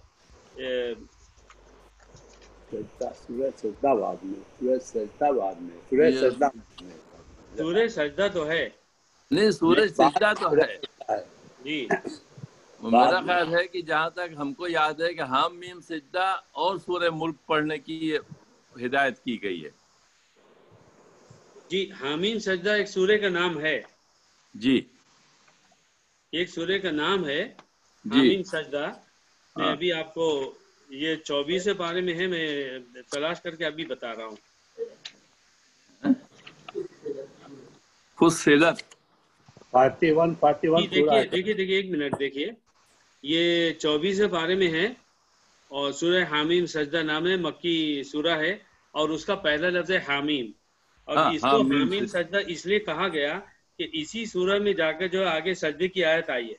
سورہ سجدہ تو ہے. نہیں، سورہ سجدہ تو ہے جی. میرا خیال ہے کہ جہاں تک ہم کو یاد ہے کہ حامیم سجدہ اور سورہ ملک پڑھنے کی ہدایت کی گئی ہے. جی حامیم سجدہ ایک سورہ کا نام ہے. جی ایک سورہ کا نام ہے حامیم سجدہ. میں ابھی آپ کو یہ 24 پارے میں ہے، میں تلاش کر کے ابھی بتا رہا ہوں. فصلت 41 دیکھیے ایک منٹ دیکھیے، یہ 24 پارے میں ہے اور سورہ حامیم سجدہ نام ہے، مکی سورہ ہے اور اس کا پہلا لفظ ہے حامیم. اور اس کو حامیم سجدہ اس لیے کہا گیا کہ اسی سورہ میں جا کر جو آگے سجدے کی آیت آئی ہے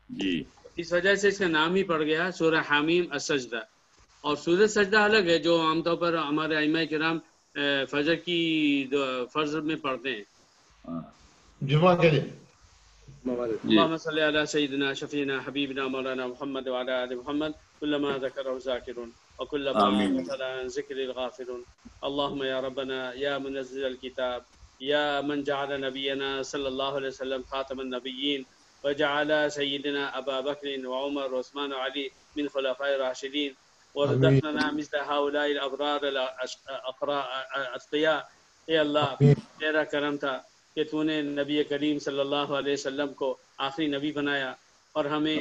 جی، اس وجہ سے اس کا نام ہی پڑ گیا سورہ حامیم السجدہ. اور سورہ سجدہ الگ ہے جو عام طور پر ہمارے ائمہ کرام فجر کی فرض میں پڑھتے ہیں جمعہ کے دن. اللهم صل على سيدنا شفيعنا حبيبنا مولانا محمد وعلى آل محمد كلما ذكره الذاكرون وكلما غفل عن ذكر الغافلون. اللهم يا ربنا يا منزل الكتاب يا من جعل نبينا صلى الله عليه وسلم خاتم النبيين وجعل سيدنا أبا بكر وعمر وعثمان وعلي من خلفاء الراشدين ورزقنا مثل هؤلاء الأبرار الأتقياء. اے اللہ تیرا کرم تھا کہ تو نے نبی کریم صلی اللہ علیہ وسلم کو آخری نبی بنایا اور ہمیں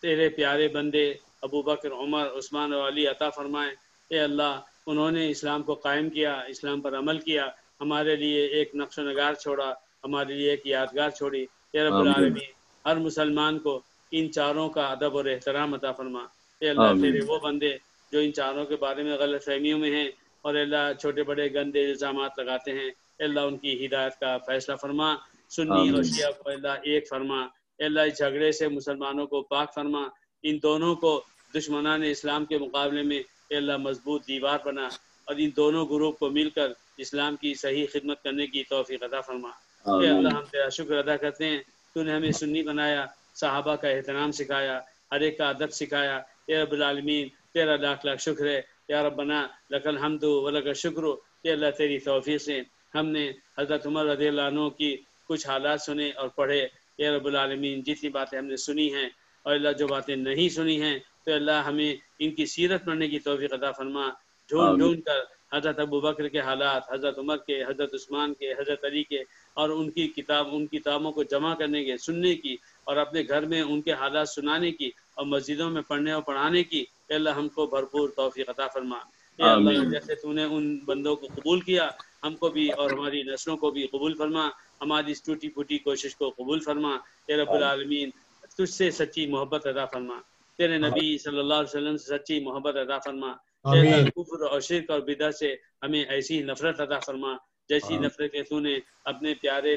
تیرے پیارے بندے ابو بکر، عمر، عثمان و علی عطا فرمائے. اے اللہ انہوں نے اسلام کو قائم کیا، اسلام پر عمل کیا، ہمارے لیے ایک نقش و نگار چھوڑا، ہمارے لیے ایک یادگار چھوڑی. اے رب العالمین ہر مسلمان کو ان چاروں کا ادب اور احترام عطا فرما. اے اللہ تیرے وہ بندے جو ان چاروں کے بارے میں غلط فہمیوں میں ہیں اور اللہ چھوٹے بڑے گندے الزامات لگاتے ہیں، اللہ ان کی ہدایت کا فیصلہ فرما، سنی اور شیعہ کو اللہ ایک فرما، اللہ اس جھگڑے سے مسلمانوں کو پاک فرما، ان دونوں کو دشمنان اسلام کے مقابلے میں اللہ مضبوط دیوار بنا، اور ان دونوں گروپ کو مل کر اسلام کی صحیح خدمت کرنے کی توفیق عطا فرما۔ اے اللہ ہم تیرا شکر ادا کرتے ہیں، تو نے ہمیں سنی بنایا، صحابہ کا احترام سکھایا، ہر ایک کا ادب سکھایا۔ اے رب العالمین تیرا لاکھ لاکھ شکر ہے یا ربنا لک الحمد و لک الشکر کہ اللہ تیری توفیق سے ہم نے حضرت عمر رضی اللہ عنہ کی کچھ حالات سنے اور پڑھے۔ اے رب العالمین جتنی باتیں ہم نے سنی ہیں اور اللہ جو باتیں نہیں سنی ہیں تو اللہ ہمیں ان کی سیرت پڑھنے کی توفیق عطا فرما، ڈھونڈ ڈھونڈ کر حضرت ابو بکر کے حالات، حضرت عمر کے، حضرت عثمان کے، حضرت علی کے، اور ان کی کتابوں کو جمع کرنے کے، سننے کی، اور اپنے گھر میں ان کے حالات سنانے کی، اور مسجدوں میں پڑھنے اور پڑھانے کی۔ اے اللہ ہم کو بھرپور توفیق عطا فرما۔ اے اللہ جیسے تو نے ان بندوں کو قبول کیا، ہم کو بھی اور ہماری نسلوں کو بھی قبول فرما، ہماری اس ٹوٹی پھوٹی کوشش کو قبول فرما۔ اے رب العالمین تجھ سے سچی محبت عطا فرما، تیرے نبی صلی اللہ علیہ وسلم سے سچی محبت عطا فرما۔ اے اللہ کفر اور شرک اور بدعت سے ہمیں ایسی نفرت عطا فرما جیسی نفرت کہ تو نے اپنے پیارے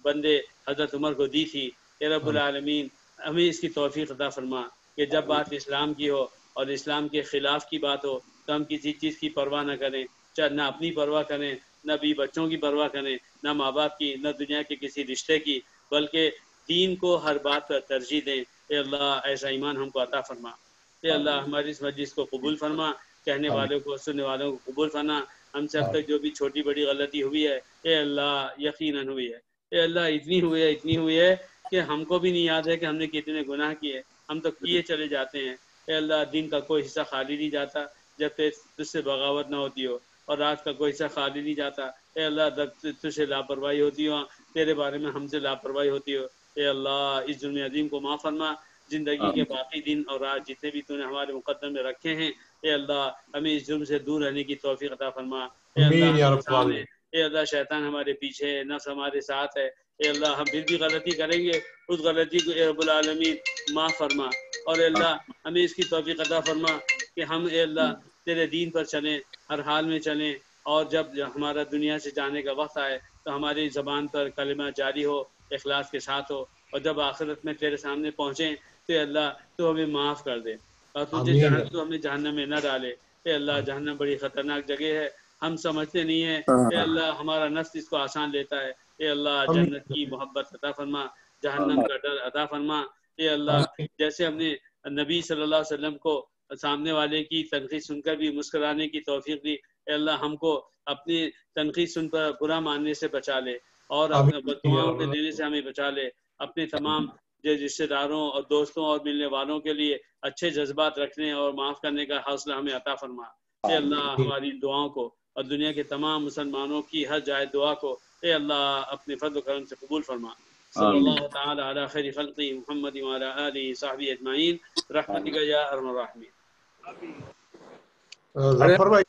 بندے حضرت عمر کو دی تھی۔ اے رب العالمین ہمیں اس کی توفیق عطا فرما کہ جب بات اسلام کی ہو اور اسلام کے خلاف کی بات ہو تو ہم کسی چیز کی پرواہ نہ کریں، چاہے نہ اپنی پرواہ کریں، نہ بھی بچوں کی پرواہ کریں، نہ ماں باپ کی، نہ دنیا کے کسی رشتے کی، بلکہ دین کو ہر بات پر ترجیح دیں۔ اے اللہ ایسا ایمان ہم کو عطا فرما۔ اے اللہ ہماری اس مجلس کو قبول فرما، کہنے والوں کو، سننے والوں کو قبول فرما۔ ہم سے اب تک جو بھی چھوٹی بڑی غلطی ہوئی ہے اے اللہ یقیناً ہوئی ہے، اے اللہ اتنی ہوئی ہے کہ ہم کو بھی نہیں یاد ہے کہ ہم نے کتنے گناہ کیے، ہم تو کیے چلے جاتے ہیں۔ اے اللہ دن کا کوئی حصہ خالی نہیں جاتا جب تجھ سے بغاوت نہ ہوتی ہو، اور رات کا کوئی حصہ خالی نہیں جاتا اے اللہ جب تجھ سے لاپرواہی ہوتی ہو، تیرے بارے میں ہم سے لاپرواہی ہوتی ہو۔ اے اللہ اس جرم عظیم کو معاف فرما۔ زندگی کے باقی دن اور رات جتنے بھی تو نے ہمارے مقدم میں رکھے ہیں اے اللہ ہمیں اس جرم سے دور رہنے کی توفیق عطا فرما۔ اے اللہ اے اللہ شیطان ہمارے پیچھے ہے، نفس ہمارے ساتھ ہے، اے اللہ ہم پھر بھی غلطی کریں گے، اس غلطی کو اے رب العالمین معاف فرما، اور اے اللہ ہمیں اس کی توفیق عطا فرما کہ ہم اے اللہ تیرے دین پر چلیں، ہر حال میں چلیں، اور جب ہمارا دنیا سے جانے کا وقت آئے تو ہماری زبان پر کلمہ جاری ہو، اخلاص کے ساتھ ہو، اور جب آخرت میں تیرے سامنے پہنچیں تو اللہ تو ہمیں معاف کر دے، اور تو ہمیں جہنم میں نہ ڈالے۔ اے اللہ جہنم بڑی خطرناک جگہ ہے، ہم سمجھتے نہیں ہیں، اے اللہ ہمارا نفس اس کو آسان لیتا ہے۔ اے اللہ جنت کی محبت عطا فرما، جہنم کا ڈر عطا فرما۔ اے اللہ جیسے ہم نے نبی صلی اللہ علیہ وسلم کو سامنے والے کی تنقید سن کر بھی مسکرانے کی توفیق دی، اے اللہ ہم کو اپنی تنقید سن پر برا ماننے سے بچا لے، اور اپنے بددعاؤں کے دینے سے ہمیں بچا لے، اپنے تمام رشتے داروں اور دوستوں اور ملنے والوں کے لیے اچھے جذبات رکھنے اور معاف کرنے کا حوصلہ ہمیں عطا فرما۔ اے اللہ ہماری دعاؤں کو اور دنیا کے تمام مسلمانوں کی ہر جائے دعا کو اے اللہ اپنے فضل و کرم سے قبول فرما۔ صلی اللہ تعالی علی خیر خلقی محمد وعلی آلہ صحبہ اجمعین برحمتک یا ارحم الراحمین۔ ظفر بھائی